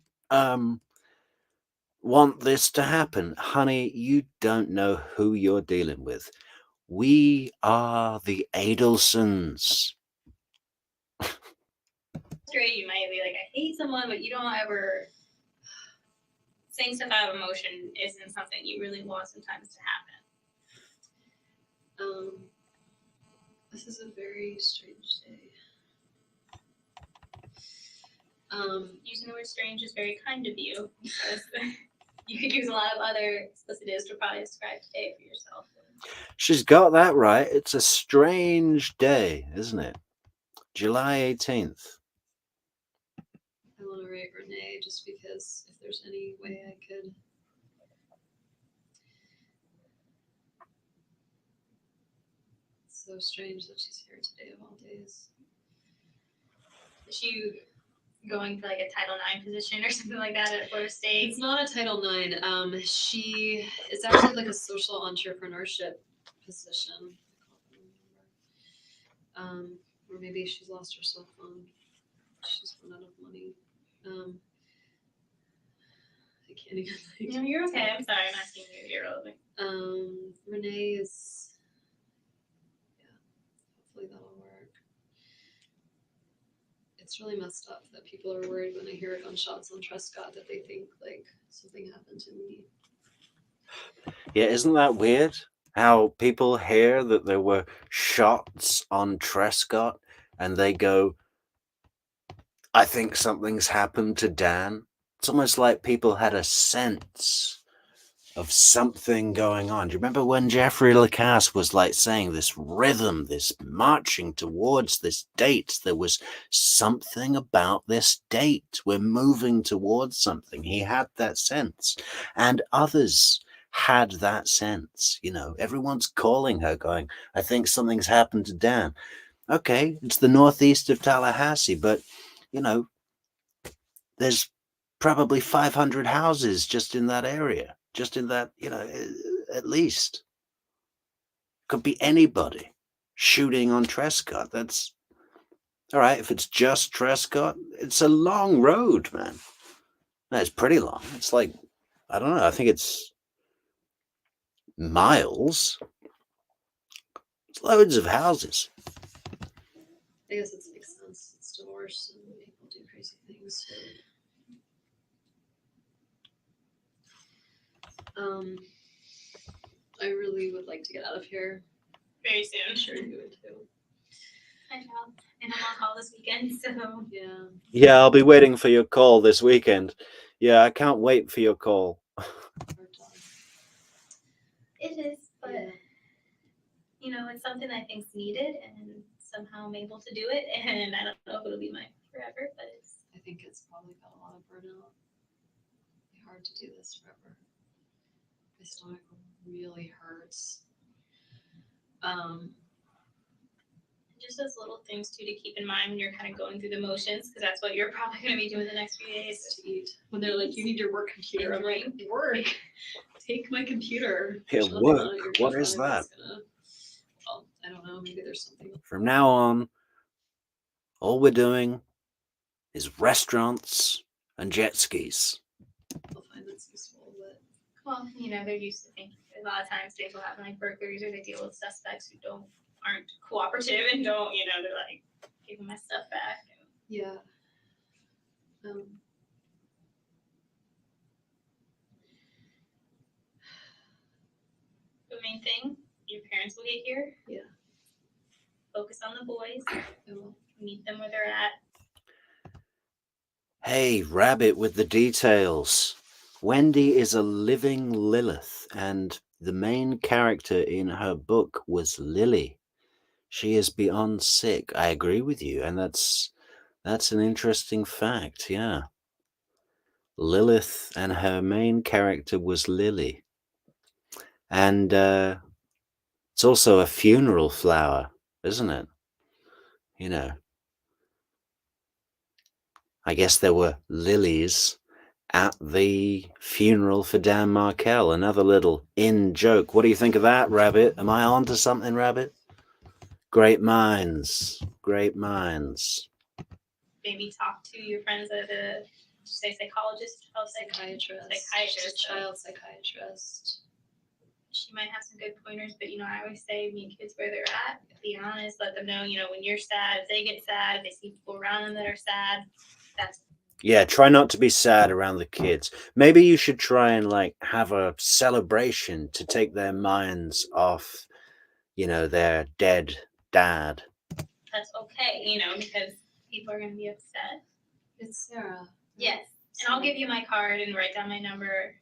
want this to happen. Honey, you don't know who you're dealing with. We are the Adelsons. You might be like, I hate someone, but you don't ever saying stuff out of emotion isn't something you really want sometimes to happen. This is a very strange day. Using the word strange is very kind of you. Because you could use a lot of other explicitives to probably describe today for yourself. She's got that right. It's a strange day, isn't it? July 18th. I want to write Renee just because if there's any way I could. It's so strange that she's here today of all days. Is she going for like a Title IX position or something like that at Florida State? It's not a Title IX. She is actually like a social entrepreneurship position. Or maybe she's lost her cell phone. She's run out of money. I can't even think. No, you're okay. I'm sorry. I'm asking you. You're relevant. Renee is. Yeah, hopefully that'll work. It's really messed up that people are worried when they hear gunshots on Trescott that they think like something happened to me. Yeah, isn't that weird? How people hear that there were shots on Trescott and they go, I think something's happened to Dan. It's almost like people had a sense of something going on. Do you remember when Jeffrey Lacasse was like saying this rhythm, this marching towards this date? There was something about this date. We're moving towards something. He had that sense. And others had that sense. Everyone's calling her going, I think something's happened to Dan. Okay, it's the northeast of Tallahassee, but there's probably 500 houses just in that area, just in that, at least. Could be anybody shooting on Trescott. That's All right, if it's just Trescott, it's a long road, man. No, it's pretty long. It's like, I don't know, I think it's miles. It's loads of houses. I guess it makes sense. It's divorce and people do crazy things. I really would like to get out of here. Very soon. I'm sure you would too. I know. And I'm on call this weekend, so. Yeah. Yeah, I'll be waiting for your call this weekend. Yeah, I can't wait for your call. Hard time. It is, but Yeah. you know, it's something I think's needed, and somehow I'm able to do it. And I don't know if it'll be mine forever, but it's. I think it's probably got a lot of burnout. It'd be hard to do this forever. My stomach really hurts. Just those little things too to keep in mind when you're kind of going through the motions, because that's what you're probably going to be doing the next few days. To eat. When they're like, you need your work computer, I'm like, work. Take my computer. Yeah, There's nothing work. on it. Your What is drive that? Well, I don't know. Maybe there's something. From now on, all we're doing is restaurants and jet skis. I'll find that's useful, but Well, you know, they're used to things. A lot of times they will have like burglaries or they deal with suspects who aren't cooperative and don't, you know, they're like, give me my stuff back. yeah. The main thing, your parents will get here. Yeah. Focus on the boys. I will. Meet them where they're at. Hey, Rabbit with the details. Wendy is a living Lilith, and the main character in her book was Lily. She is beyond sick. I agree with you, and that's an interesting fact, yeah. Lilith and her main character was Lily. And it's also a funeral flower, isn't it? You know. I guess there were lilies at the funeral for Dan Markel. Another little in joke. What do you think of that, Rabbit? Am I on to something, Rabbit? Great minds. Great minds. Maybe talk to your friends at a, say, psychologist, Psychiatrist. Psychiatrist. Child psychiatrist. She might have some good pointers, but you know, I always say meet kids where they're at. Be honest, let them know, you know, when you're sad, if they get sad, if they see people around them that are sad, that's. Yeah, try not to be sad around the kids. Maybe you should try and like have a celebration to take their minds off, you know, their dead dad. That's okay, you know, because people are going to be upset. It's Sarah. Yes, and I'll give you my card and write down my number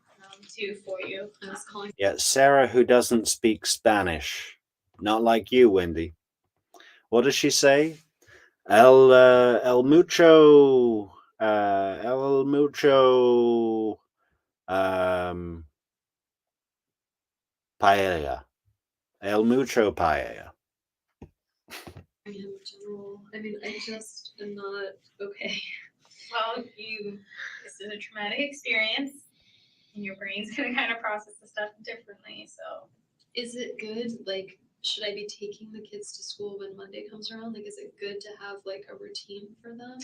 too for you. I was calling. Yeah, Sarah, who doesn't speak Spanish. Not like you, Wendy. What does she say? El mucho paella. El mucho paella. In general, I mean, I just am not okay. Well, this is a traumatic experience, and your brain's going to kind of process the stuff differently, so. Is it good? Like, should I be taking the kids to school when Monday comes around? Like, is it good to have like a routine for them?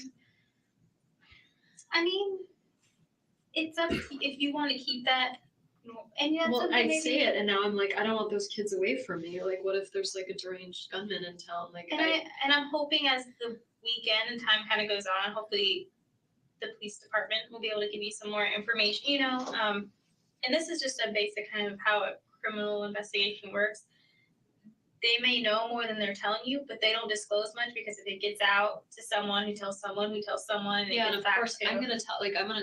I mean, it's up to you if you want to keep that. And yeah, Well, I say it, and now I'm like, I don't want those kids away from me. Like, what if there's like a deranged gunman in town? Like, and I'm hoping as the weekend and time kind of goes on, hopefully the police department will be able to give you some more information. You know, and this is just a basic kind of how a criminal investigation works. They may know more than they're telling you, but they don't disclose much because if it gets out to someone who tells someone who tells someone, and yeah, it and gets of back course, to I'm gonna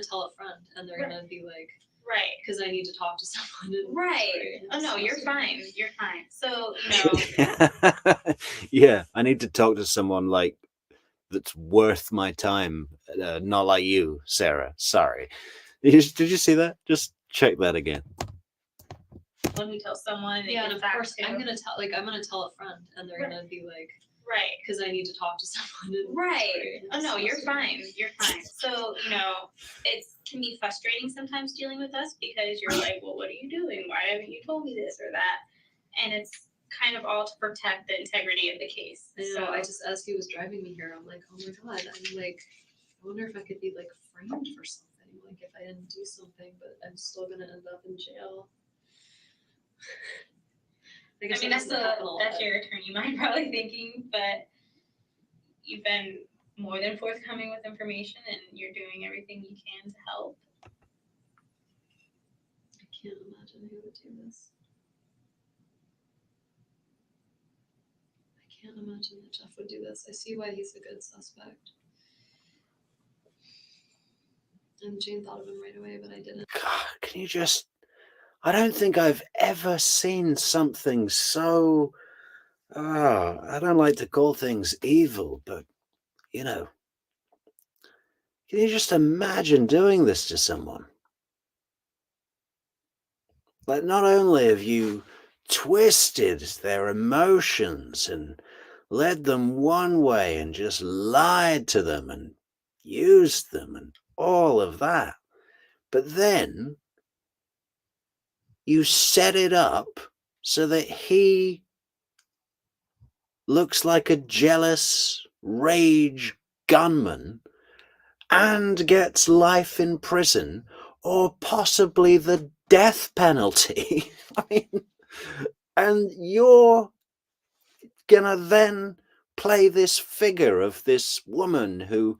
tell a friend, and they're gonna be like, right. because I need to talk to someone. And Right. Oh no, you're fine. You're fine. So you know. Yeah, I need to talk to someone like that's worth my time, not like you, Sarah. Sorry. Did you see that? Just check that again. When we tell someone, and it Yeah, and gets of back course, to. I'm gonna tell a friend, and they're gonna be like, Right. because I need to talk to someone. And Right. Oh no, you're fine. You're fine. So you know, it can be frustrating sometimes dealing with us because you're like, well, what are you doing? Why haven't you told me this or that? And it's kind of all to protect the integrity of the case. I So know, I just, as he was driving me here, I'm like, oh my God, I'm like, I wonder if I could be like framed for something, like if I didn't do something, but I'm still gonna end up in jail. I guess mean, that's that's your attorney mind probably thinking, but you've been more than forthcoming with information and you're doing everything you can to help. I can't imagine who would do this. I can't imagine that Jeff would do this. I see why he's a good suspect. And Jane thought of him right away, but I didn't. God, can you just... I don't think I've ever seen something so... I don't like to call things evil, but, you know, can you just imagine doing this to someone? Like, not only have you twisted their emotions and led them one way and just lied to them and used them and all of that, but then you set it up so that he looks like a jealous rage gunman and gets life in prison or possibly the death penalty. I mean, and you're gonna then play this figure of this woman who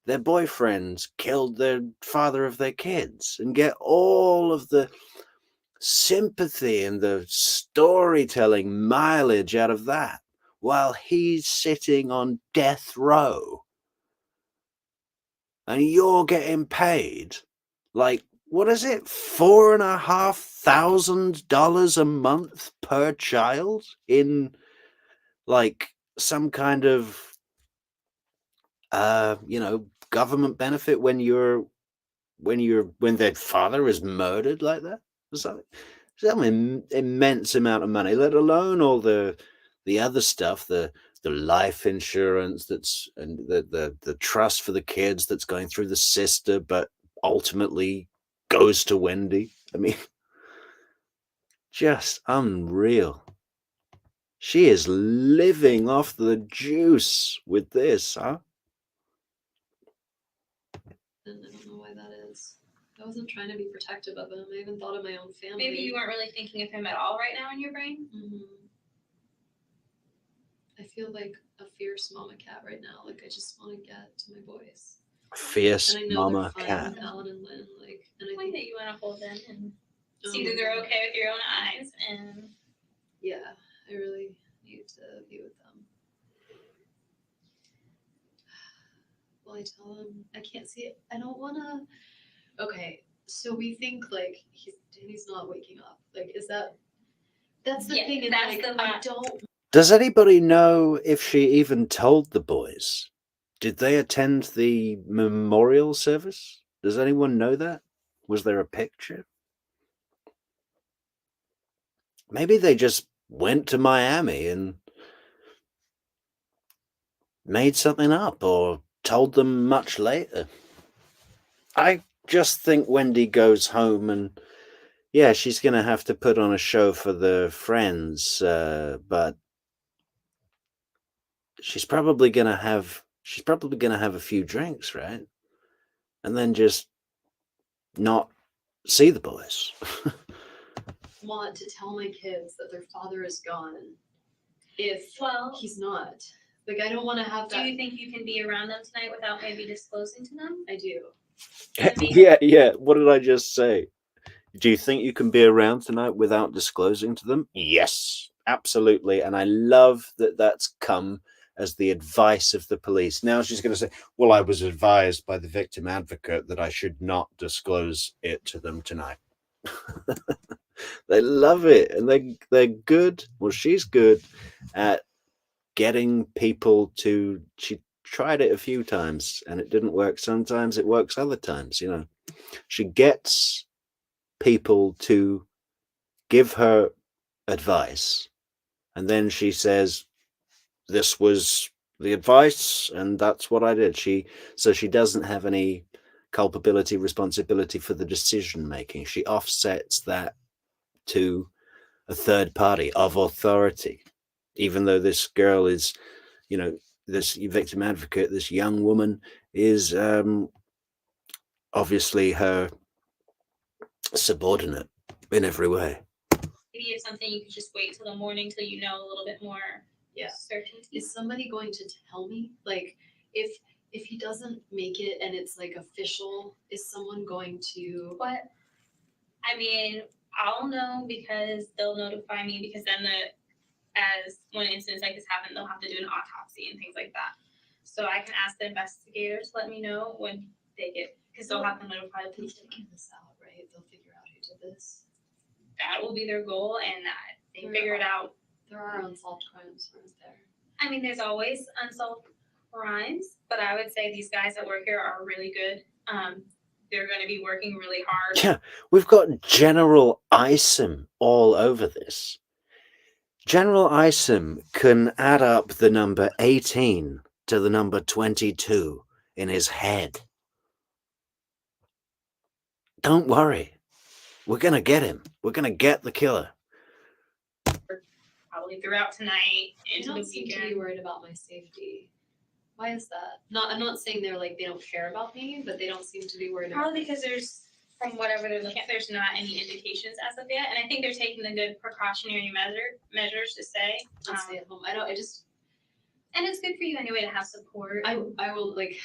their boyfriend killed the father of their kids and get all of the sympathy and the storytelling mileage out of that while he's sitting on death row and you're getting paid like, what is it, $4,500 a month per child in like some kind of government benefit when their father is murdered like that? Some immense amount of money, let alone all the other stuff, the life insurance and the trust for the kids that's going through the sister, but ultimately goes to Wendy. I mean, just unreal. She is living off the juice with this, huh? And I don't know why that is. I wasn't trying to be protective of him. I even thought of my own family. Maybe you weren't really thinking of him at all right now in your brain. I feel like a fierce mama cat right now. Like I just want to get to my boys. Fierce And I know mama they're fine cat. with Alan and Lynn. Like, and I I think that you want to hold them and see that they're okay with your own eyes. And yeah, I really need to be with them. Well, I tell him I can't see it. I don't want to. Okay, so we think like Danny's not waking up. Like, is that? That's the Yeah, thing. And that's like, the I lot. don't. Does anybody know if she even told the boys? Did they attend the memorial service? Does anyone know that? Was there a picture? Maybe they just went to Miami and made something up or told them much later. I just think Wendy goes home and, yeah, she's going to have to put on a show for the friends, but she's probably going to have a few drinks, right? And then just not see the boys. Want to tell my kids that their father is gone if he's not. Like, I don't want to have Do that. you think you can be around them tonight without maybe disclosing to them? I do. Yeah. What did I just say? Do you think you can be around tonight without disclosing to them? Yes, absolutely. And I love that that's come as the advice of the police. Now she's going to say, well, I was advised by the victim advocate that I should not disclose it to them tonight. They love it. And they're good. Well, she's good at getting people to... She tried it a few times and it didn't work. Sometimes it works other times, you know. She gets people to give her advice and then she says, this was the advice and that's what I did. So she doesn't have any culpability, responsibility for the decision making. She offsets that to a third party of authority, even though this girl is, you know, this victim advocate, this young woman is obviously her subordinate in every way. Maybe it's something you could just wait till the morning till you know a little bit more Yeah. certainty. Is somebody going to tell me? Like, if he doesn't make it and it's like official, is someone going to? What? I mean, I'll know because they'll notify me because then as when incidents like this happen, they'll have to do an autopsy and things like that. So I can ask the investigator to let me know when they get, because they'll have to notify the They'll police. figure this out, right? They'll figure out who did this. That will be their goal, and they figure it out. There are unsolved crimes, aren't there? I mean, there's always unsolved crimes, but I would say these guys that work here are really good. They're going to be working really hard. Yeah, we've got General Isom all over this. General Isom can add up the number 18 to the number 22 in his head. Don't worry. We're going to get him. We're going to get the killer. Probably throughout tonight They into the don't seem to be weekend. worried about my safety. Why is that? I'm not saying they're like they don't care about me, but they don't seem to be worried about Probably me. because there's, from whatever they're looking at, there's not any indications as of yet, and I think they're taking the good precautionary measures to say. Let's stay at home. And it's good for you anyway to have support. I will like.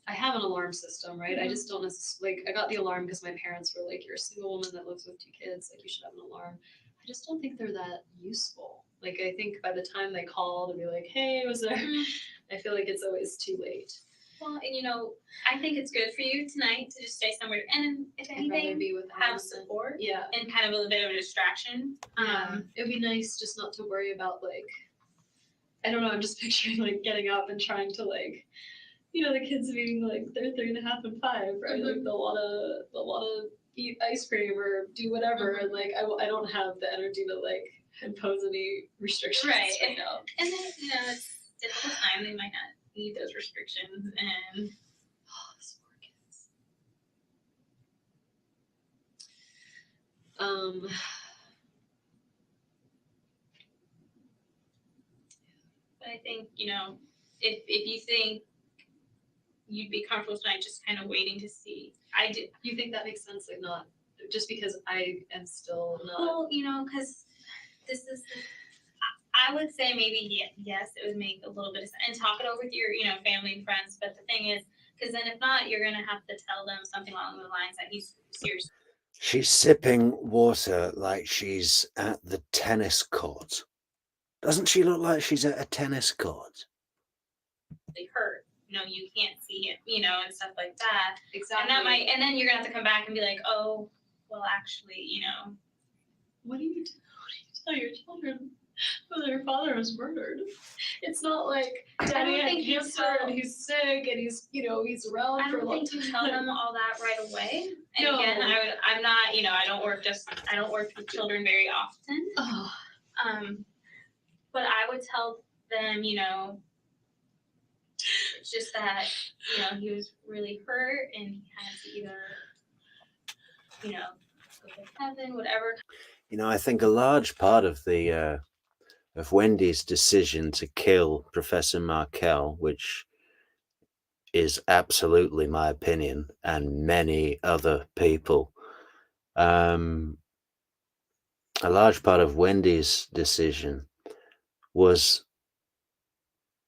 I have an alarm system, right? I just don't necessarily like. I got the alarm because my parents were like, "You're a single woman that lives with 2 kids. Like, you should have an alarm." I just don't think they're that useful. Like, I think by the time they call to be like, "Hey, was there?" I feel like it's always too late. Well, and I think it's good for you tonight to just stay somewhere, and if I'd rather anything, be with have them. support Yeah. and kind of a bit of a distraction. It'd be nice just not to worry about like. I don't know. I'm just picturing like getting up and trying to like. The kids being like they're 3.5 and 5, right? Like they'll wanna eat ice cream or do whatever, and like I don't have the energy to like impose any restrictions Right. right now. And then, it's a difficult time. They might not need those restrictions. And Those poor kids. but I think, if you think you'd be comfortable tonight, just kind of waiting to see. I do. You think that makes sense? Like not just because I am still not. Well, because this is. I would say maybe yes, it would make a little bit of sense. And talk it over with your, family and friends. But the thing is, because then if not, you're gonna have to tell them something along the lines that he's serious. She's sipping water like she's at the tennis court. Doesn't she look like she's at a tennis court? Hurt. You can't see him, and stuff like that. Exactly. And that might, and then you're gonna have to come back and be like, oh, well, actually, What do you tell your children when their father was murdered? It's not like daddy don't had think you cancer tell- and he's sick and he's around I for a don't long think you time. tell them all that right away. And No. again, I'm not, I don't work with children very often. Oh, But I would tell them, it's just that, he was really hurt and he had to either, go to heaven, whatever. I think a large part of the of Wendy's decision to kill Professor Markel, which is absolutely my opinion and many other people, a large part of Wendy's decision was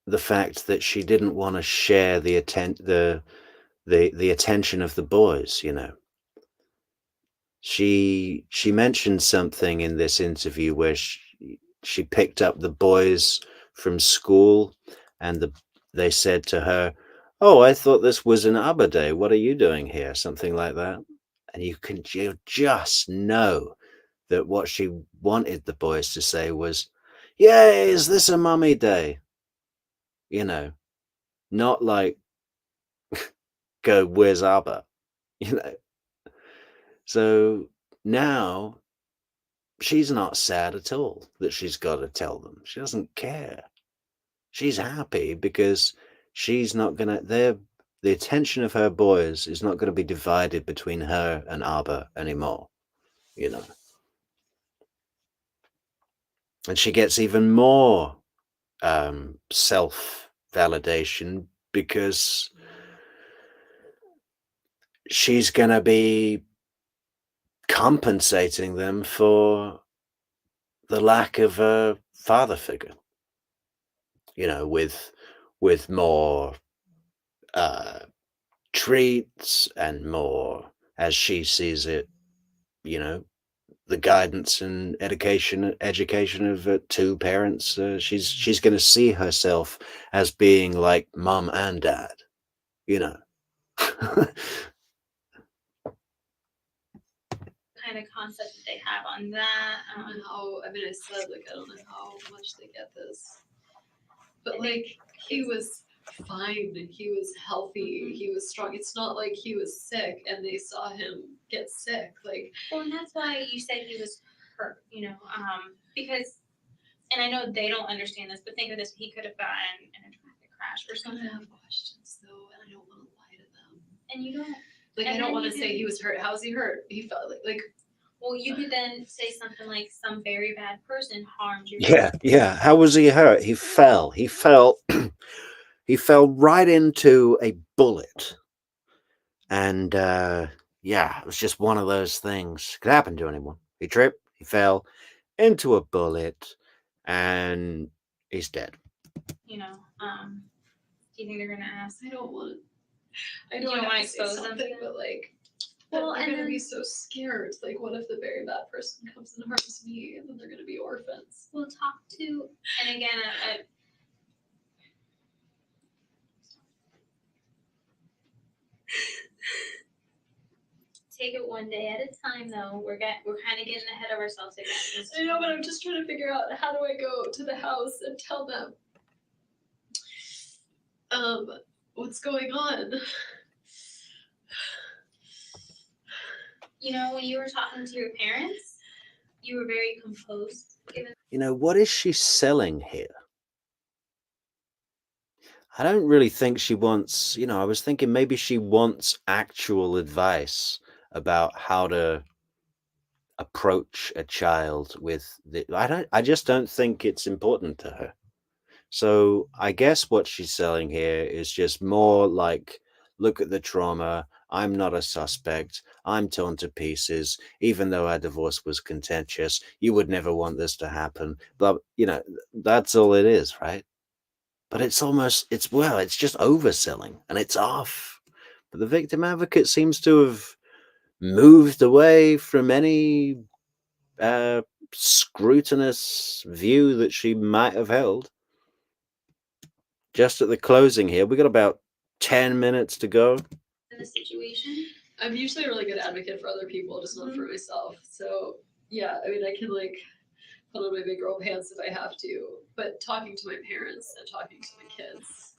the fact that she didn't want to share the attention of the boys. She mentioned something in this interview where she picked up the boys from school and they said to her, "Oh, I thought this was an Arbor Day. What are you doing here?" Something like that. And you just know that what she wanted the boys to say was, "Yay, is this a mummy day?" Not like, "Go, where's Arbor?" So now she's not sad at all that she's got to tell them. She doesn't care. She's happy because she's not gonna. The attention of her boys is not going to be divided between her and Arbor anymore. And she gets even more self-validation because she's going to be compensating them for the lack of a father figure, you know, with more treats and more, as she sees it, you know, the guidance and education of two parents. She's going to see herself as being like mom and dad, you know. Kind of concept that they have on that. I don't know how, I mean, I said, like, I don't know how much they get this. But, I think like, he was fine and he was healthy, he was strong. It's not like he was sick and they saw him get sick. Like, Well, and that's why you said he was hurt, you know, because, and I know they don't understand this, but think of this, he could have gotten in a traffic crash or I something. have questions though, and I don't want to lie to them. And you don't, Like, And I don't then want to you say can- he was hurt. How's he hurt? He felt like well, you could then say something like some very bad person harmed your Yeah. How was he hurt? He fell. He fell right into a bullet. And yeah, it was just one of those things. Could happen to anyone. He tripped, he fell into a bullet, and he's dead. you know, do you think they're gonna ask? I don't want. I You know I don't have wanna to say expose them to something, them? but like, Well, they're and gonna then, be so scared. Like, what if the very bad person comes and harms me, and then they're gonna be orphans? we'll talk to, and again, take it one day at a time though. We're kind of getting ahead of ourselves again. I know, but I'm just trying to figure out how do I go to the house and tell them, what's going on. You know, when you were talking to your parents, you were very composed. You know, what is she selling here? I don't really think she wants, you know, I was thinking maybe she wants actual advice about how to approach a child with the I just don't think it's important to her. So I guess what she's selling here is just more like, look at the trauma. I'm not a suspect. I'm torn to pieces. Even though our divorce was contentious, you would never want this to happen. But, you know, that's all it is, right? But it's almost, it's just overselling and it's off. But the victim advocate seems to have moved away from any scrutinous view that she might have held. Just at the closing here, we got about 10 minutes to go. In the situation, I'm usually a really good advocate for other people, just not for myself. So yeah, I mean, I can like put on my big girl pants if I have to, but talking to my parents and talking to my kids.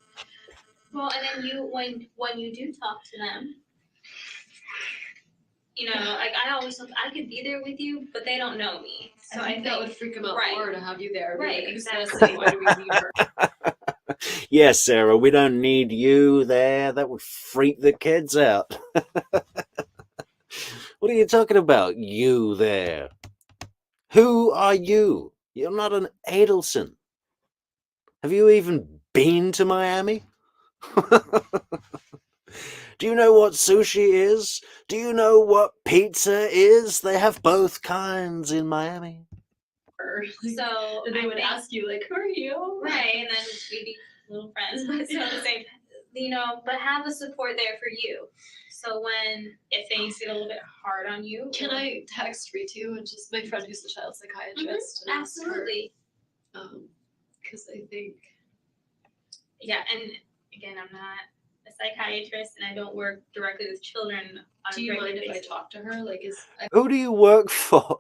well, and then you when you do talk to them, you know, like I always look, I could be there with you, but they don't know me, so I think that would freak them out right. more to have you there. Be Right, like, who's gonna exactly. say, why do we need her? Yes, Sarah, we don't need you there. That would freak the kids out. What are you talking about, you there? Who are you? You're not an Adelson. Have you even been to Miami? Do you know what sushi is? Do you know what pizza is? They have both kinds in Miami. So And they I would think- ask you, like, who are you? right, and then we'd be little friends, but still the same, you know, but have the support there for you. So if things get a little bit hard on you, Can I text Ritu and just my friend who's a child psychiatrist? And ask her, absolutely. because I think Yeah, and again, I'm not a psychiatrist and I don't work directly with children on do a you regular mind if I basis. talk to her? Like, Who do you work for,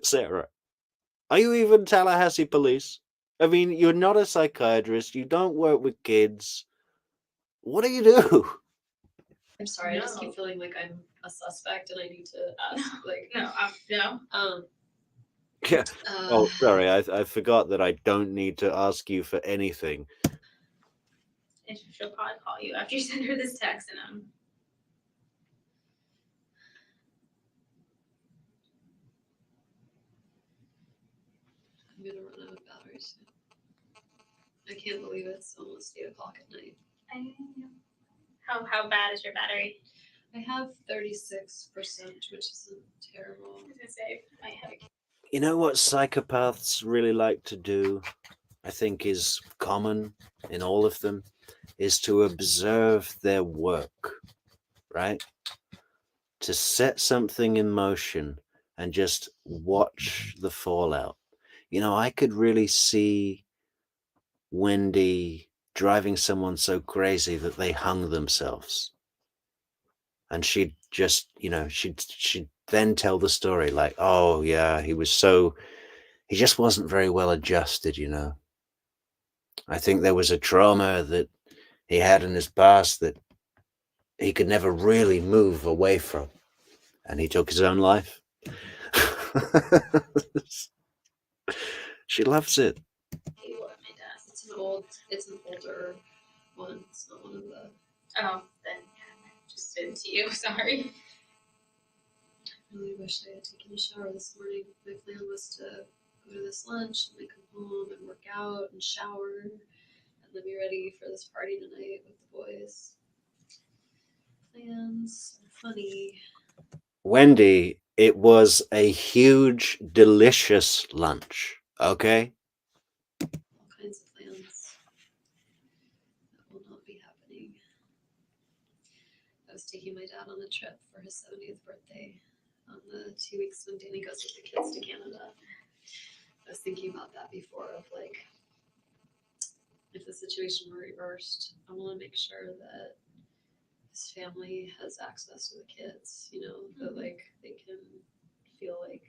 Sarah? Are you even Tallahassee police? I mean, you're not a psychiatrist. You don't work with kids. What do you do? I'm sorry, I just No. keep feeling like I'm a suspect and I need to ask. Like, No. Yeah. Oh, uh, sorry. I forgot that I don't need to ask you for anything. And she'll probably call you after you send her this text and I'm gonna run out of batteries soon. I can't believe it's almost 8 o'clock at night. I know. How bad is your battery? I have 36%, which isn't terrible. I was gonna say I have. You know what psychopaths really like to do, I think is common in all of them, is to observe their work, right? To set something in motion and just watch the fallout. You know, I could really see Wendy driving someone so crazy that they hung themselves. And she'd just, you know, she'd then tell the story like, oh yeah, he just wasn't very well adjusted, you know. I think there was a trauma that he had in his past that he could never really move away from. And he took his own life. She loves it. Hey, what my desk. It's an older one. It's not one of the. Oh, then yeah, I just did it to you. Sorry. I really wish I had taken a shower this morning. My plan was to go to this lunch and then come home and work out and shower and then be ready for this party tonight with the boys. Plans are funny. Wendy, it was a huge, delicious lunch, okay? All kinds of plans that will not be happening. I was taking my dad on a trip for his 70th birthday on the 2 weeks when Danny goes with the kids to Canada. I was thinking about that before of like, if the situation were reversed, I want to make sure that his family has access to the kids, you know, that like they can feel like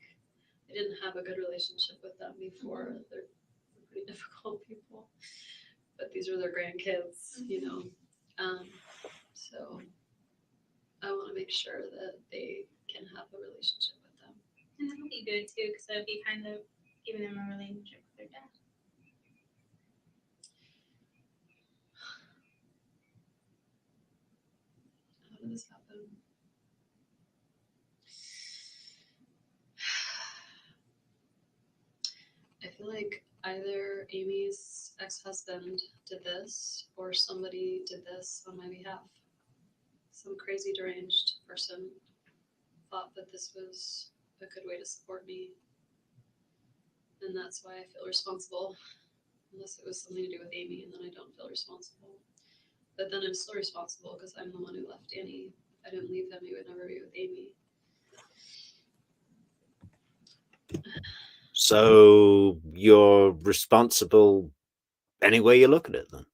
they didn't have a good relationship with them before. They're pretty difficult people, but these are their grandkids, you know. So I want to make sure that they can have a relationship with them. And that'll be good too, because that'd be kind of giving them a relationship with their dad. How did this happen? I feel like either Amy's ex-husband did this or somebody did this on my behalf. Some crazy deranged person thought that this was a good way to support me. And that's why I feel responsible. Unless it was something to do with Amy, and then I don't feel responsible. But then I'm still responsible because I'm the one who left Danny. If I didn't leave him, he would never be with Amy. So you're responsible any way you look at it then.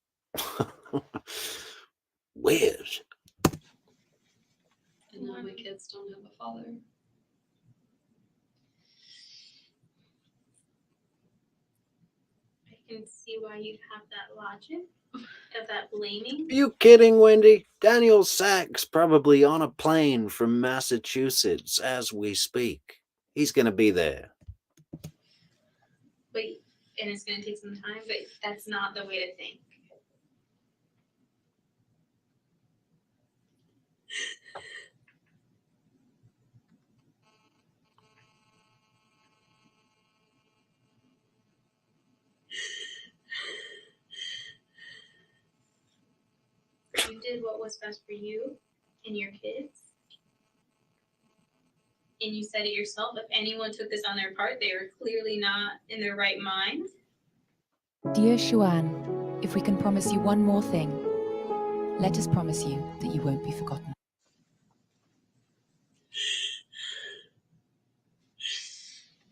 Weird. And now my kids don't have a father. I can see why you'd have that logic of that blaming. Are you kidding, Wendy? Daniel Sack's probably on a plane from Massachusetts as we speak. He's going to be there. But and it's gonna take some time, but that's not the way to think. You did what was best for you and your kids. And you said it yourself, if anyone took this on their part, they were clearly not in their right mind. Dear Shuan, if we can promise you one more thing, let us promise you that you won't be forgotten.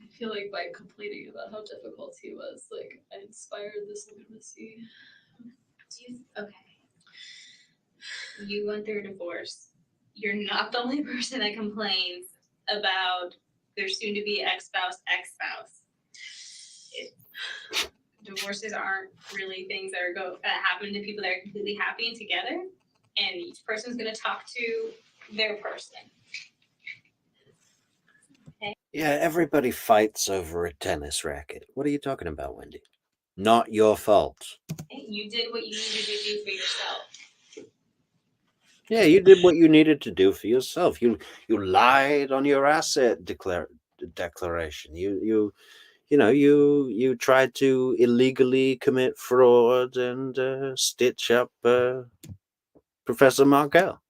I feel like by complaining about how difficult he was, like I inspired this lunacy. Okay. You went through a divorce. You're not the only person that complains about their soon-to-be ex-spouse. Divorces aren't really things that happen to people that are completely happy and together, and each person's going to talk to their person. Yeah, everybody fights over a tennis racket. What are you talking about, Wendy? Not your fault. Okay? You did what you needed to do for yourself. Yeah, you did what you needed to do for yourself. You lied on your asset declaration. You you know, you tried to illegally commit fraud and stitch up Professor Markel.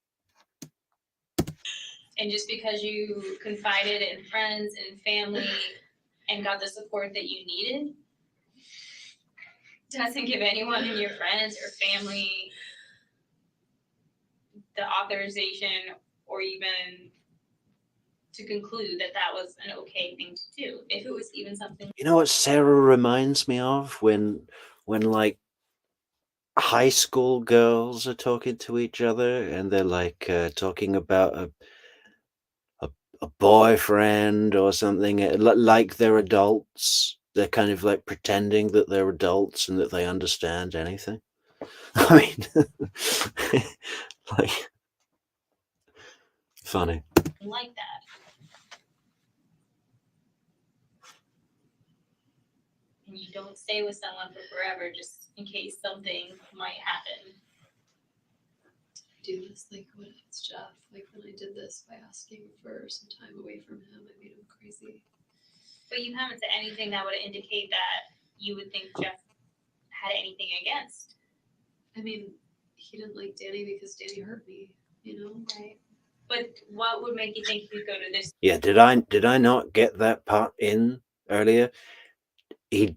And just because you confided in friends and family and got the support that you needed, doesn't give anyone in your friends or family the authorization or even to conclude that that was an okay thing to do. If it was even something. You know what Sarah reminds me of when like high school girls are talking to each other and they're like talking about a boyfriend or something, like they're adults. They're kind of like pretending that they're adults and that they understand anything. I mean, like, funny. Like that. And you don't stay with someone for forever just in case something might happen. Do this like what if it's Jeff? Like when I did this by asking for some time away from him, I made him crazy. But you haven't said anything that would indicate that you would think Jeff had anything against. I mean, he didn't like Danny because Danny hurt me, you know? Right. But what would make you think he'd go to this? Yeah, did I not get that part in earlier? He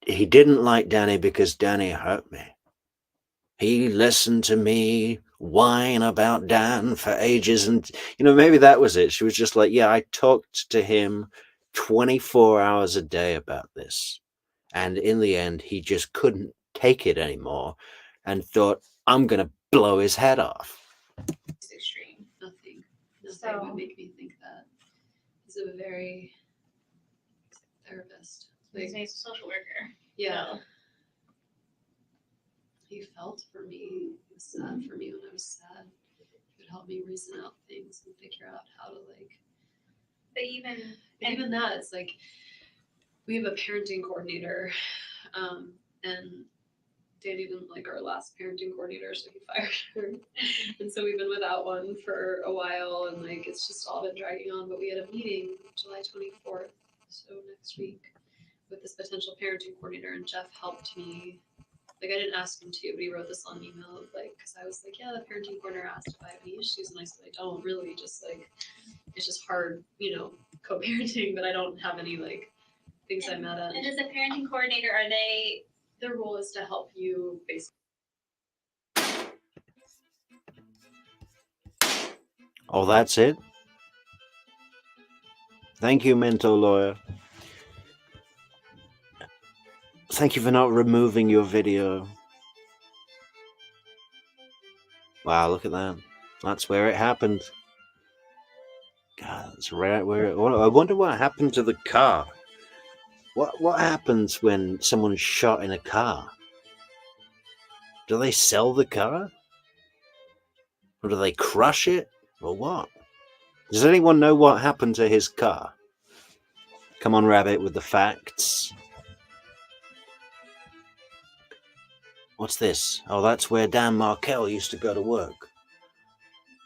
didn't like Danny because Danny hurt me. He listened to me whine about Dan for ages, and you know, maybe that was it. She was just like, yeah, I talked to him 24 hours a day about this, and in the end he just couldn't take it anymore and thought, I'm gonna blow his head off. Extreme. Nothing So- would make me think that. He's a very therapist. He's Like, a social worker. yeah. He felt for me. He was sad for me when I was sad. He would help me reason out things and figure out how to like. But even But even that, it's like we have a parenting coordinator, and Danny didn't like our last parenting coordinator, so he fired her. And so we've been without one for a while, and like it's just all been dragging on. But we had a meeting July 24th, so next week, with this potential parenting coordinator, and Jeff helped me. Like I didn't ask him to, but he wrote this long email of like, because I was like, yeah, the parenting coordinator asked if I have any issues, and I said I don't really, just like it's just hard, you know, co-parenting, but I don't have any like things I'm mad at. and as a parenting coordinator, are they? Their role is to help you basically. Oh, that's it? Thank you, mentor lawyer. Thank you for not removing your video. Wow, look at that. That's where it happened. God, that's right where I wonder what happened to the car. What happens when someone's shot in a car? Do they sell the car? Or do they crush it? Or what? Does anyone know what happened to his car? Come on, Rabbit, with the facts. What's this? Oh, that's where Dan Markel used to go to work.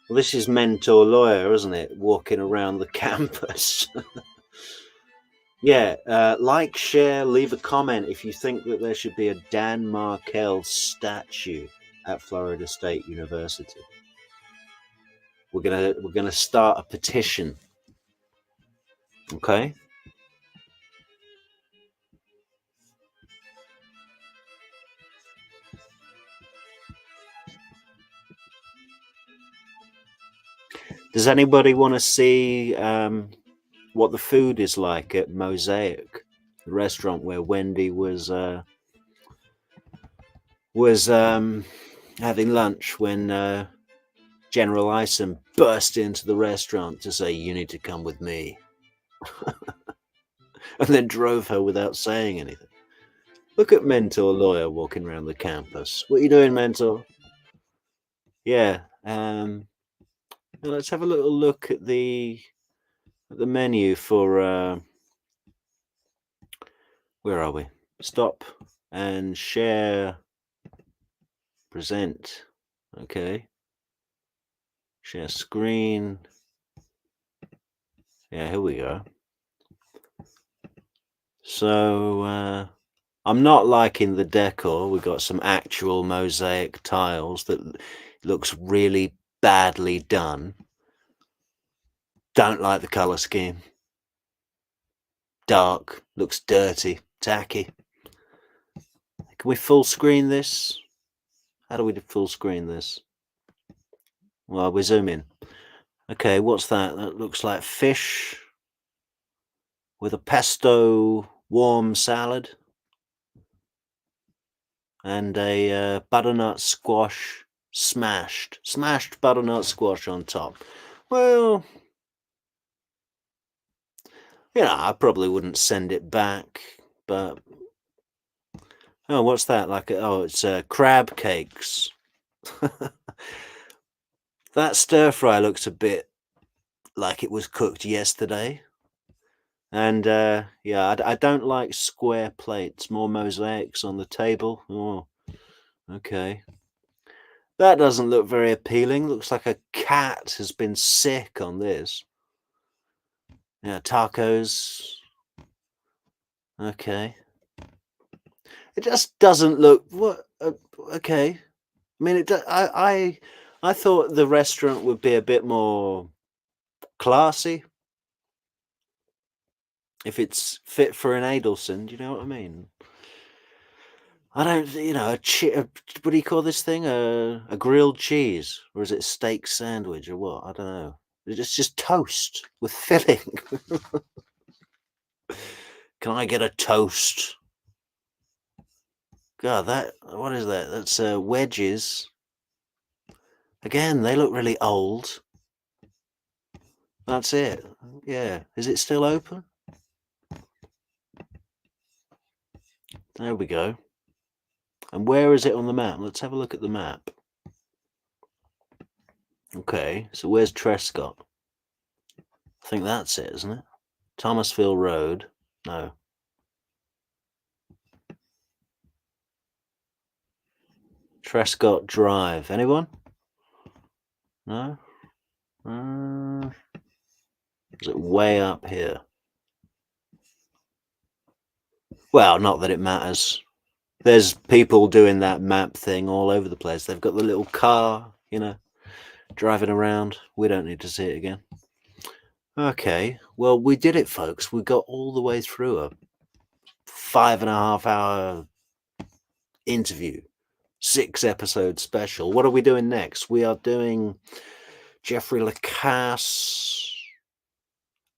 Well, this is mentor lawyer, isn't it? Walking around the campus. Yeah, like, share, leave a comment if you think that there should be a Dan Markel statue at Florida State University. We're gonna start a petition. Okay? Does anybody want to see what the food is like at Mosaic, the restaurant where Wendy was having lunch when General Isom burst into the restaurant to say, "You need to come with me," and then drove her without saying anything. Look at Mentor Lawyer walking around the campus. What are you doing, Mentor? Yeah. Let's have a little look at the menu for where are we? Stop and share. Present. Okay. Share screen. Yeah, here we go. So I'm not liking the decor. We've got some actual mosaic tiles that looks really badly done. Don't like the color scheme. Dark, looks dirty, tacky. Can we full screen this? How do we full screen this? Well, we zoom in. Okay, what's that? That looks like fish with a pesto warm salad and a butternut squash smashed butternut squash on top. Well, I probably wouldn't send it back, but oh, what's that? It's crab cakes. That stir fry looks a bit like it was cooked yesterday. And I don't like square plates, more mosaics on the table. Oh, okay. That doesn't look very appealing. Looks like a cat has been sick on this. Yeah, tacos. Okay. It just doesn't look okay. I mean, I thought the restaurant would be a bit more classy if it's fit for an Adelson. Do you know what I mean? I don't, what do you call this thing? A grilled cheese, or is it a steak sandwich, or what? I don't know. It's just toast with filling. Can I get a toast? God, what is that? That's wedges. Again, they look really old. That's it. Yeah. Is it still open? There we go. And where is it on the map? Let's have a look at the map. Okay, so where's Trescott? I think that's it, isn't it? Thomasville Road. No. Trescott Drive. Anyone? No? Is it way up here? Well, not that it matters. There's people doing that map thing all over the place. They've got the little car, driving around. We don't need to see it again. Okay, well, we did it, folks. We got all the way through a 5.5 hour interview, 6-episode special. What are we doing next? We are doing Jeffrey Lacasse,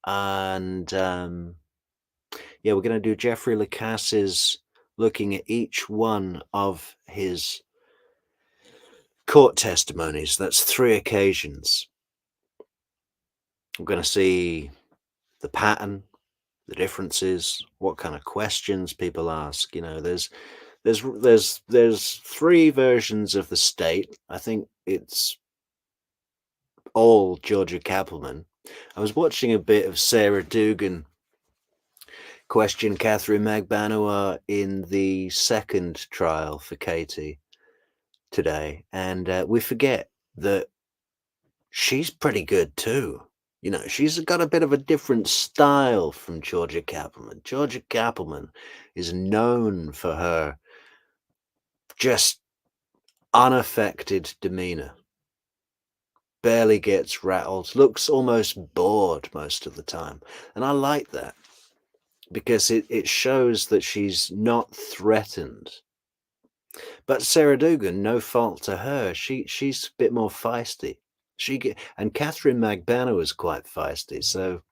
and we're going to do Jeffrey Lacasse's looking at each one of his court testimonies. That's 3 occasions. We're going to see the pattern, the differences, what kind of questions people ask. There's 3 versions of the state. I think it's all Georgia Cappleman. I was watching a bit of Sarah Dugan question Catherine Magbanua in the second trial for Katie today, and we forget that she's pretty good too. She's got a bit of a different style from Georgia Cappleman. Georgia Cappleman is known for her just unaffected demeanor. Barely gets rattled, looks almost bored most of the time. And I like that because it shows that she's not threatened. But Sarah Dugan, no fault to her, she's a bit more feisty. And Catherine Magbanua is quite feisty, so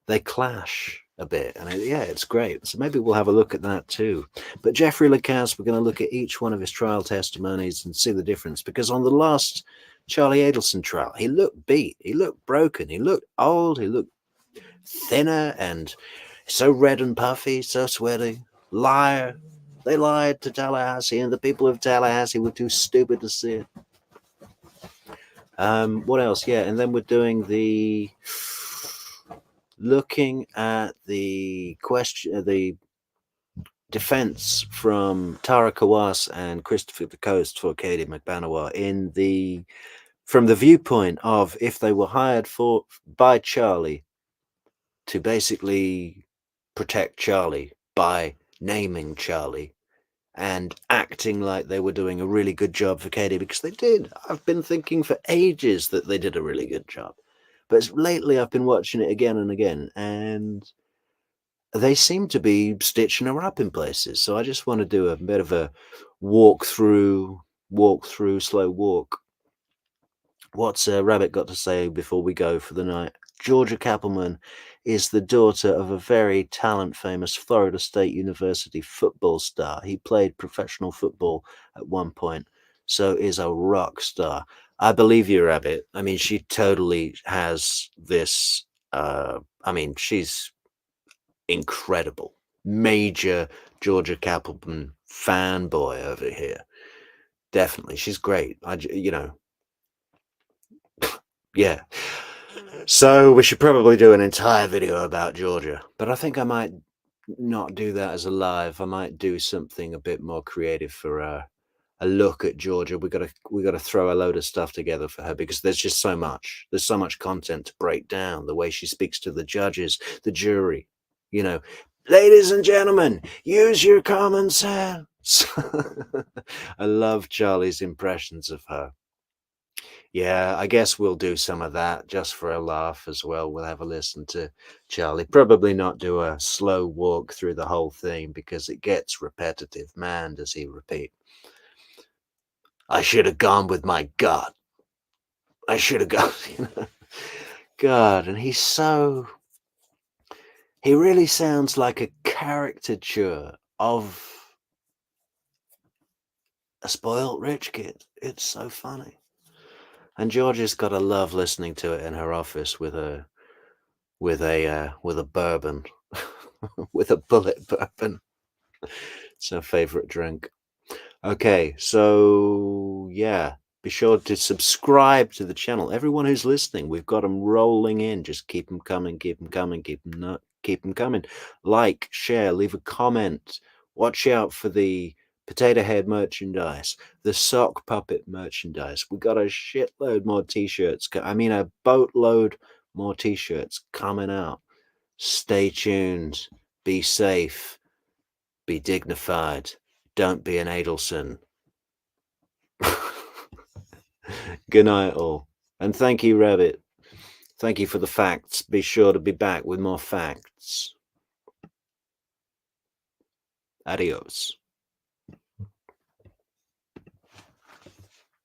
they clash a bit. And it's great. So maybe we'll have a look at that too. But Jeffrey Lacasse, we're going to look at each one of his trial testimonies and see the difference. Because on the last Charlie Adelson trial, he looked beat, he looked broken, he looked old, he looked thinner and so red and puffy, so sweaty. Liar. They lied to Tallahassee, and the people of Tallahassee were too stupid to see it. What else? Yeah, and then we're doing looking at the question, the defense from Tara Kawas and Christopher DeCoste for Katie Magbanua from the viewpoint of if they were hired by Charlie to basically protect Charlie by naming Charlie and acting like they were doing a really good job for Katie, because they did. I've been thinking for ages that they did a really good job. But lately I've been watching it again and again, and they seem to be stitching her up in places. So I just want to do a bit of a walk through, slow walk. What's Rabbit got to say before we go for the night? Georgia Kappelman is the daughter of a very talent-famous Florida State University football star. He played professional football at one point, so is a rock star. I believe you, Rabbit. I mean, she totally has this. I mean, she's incredible. Major Georgia Kappelman fanboy over here. Definitely, she's great. Yeah. So we should probably do an entire video about Georgia, but I think I might not do that as a live. I might do something a bit more creative for a look at Georgia. We gotta throw a load of stuff together for her, because there's just so much. There's so much content to break down. The way she speaks to the judges, the jury. You know, ladies and gentlemen, use your common sense. I love Charlie's impressions of her. Yeah, I guess we'll do some of that just for a laugh as well. We'll have a listen to Charlie. Probably not do a slow walk through the whole thing, because it gets repetitive. Man, does he repeat. I should have gone with my gut. I should have gone. God, and he really sounds like a caricature of a spoiled rich kid. It's so funny. And Georgia's got to love listening to it in her office with a bourbon, with a bullet bourbon. It's her favorite drink. Okay, so yeah, be sure to subscribe to the channel. Everyone who's listening, we've got them rolling in. Just keep them coming, keep them coming, keep them coming. Like, share, leave a comment. Watch out for the potato head merchandise, the sock puppet merchandise. We got a shitload more t-shirts. I mean, a boatload more t-shirts coming out. Stay tuned. Be safe. Be dignified. Don't be an Adelson. Good night, all. And thank you, Rabbit. Thank you for the facts. Be sure to be back with more facts. Adios.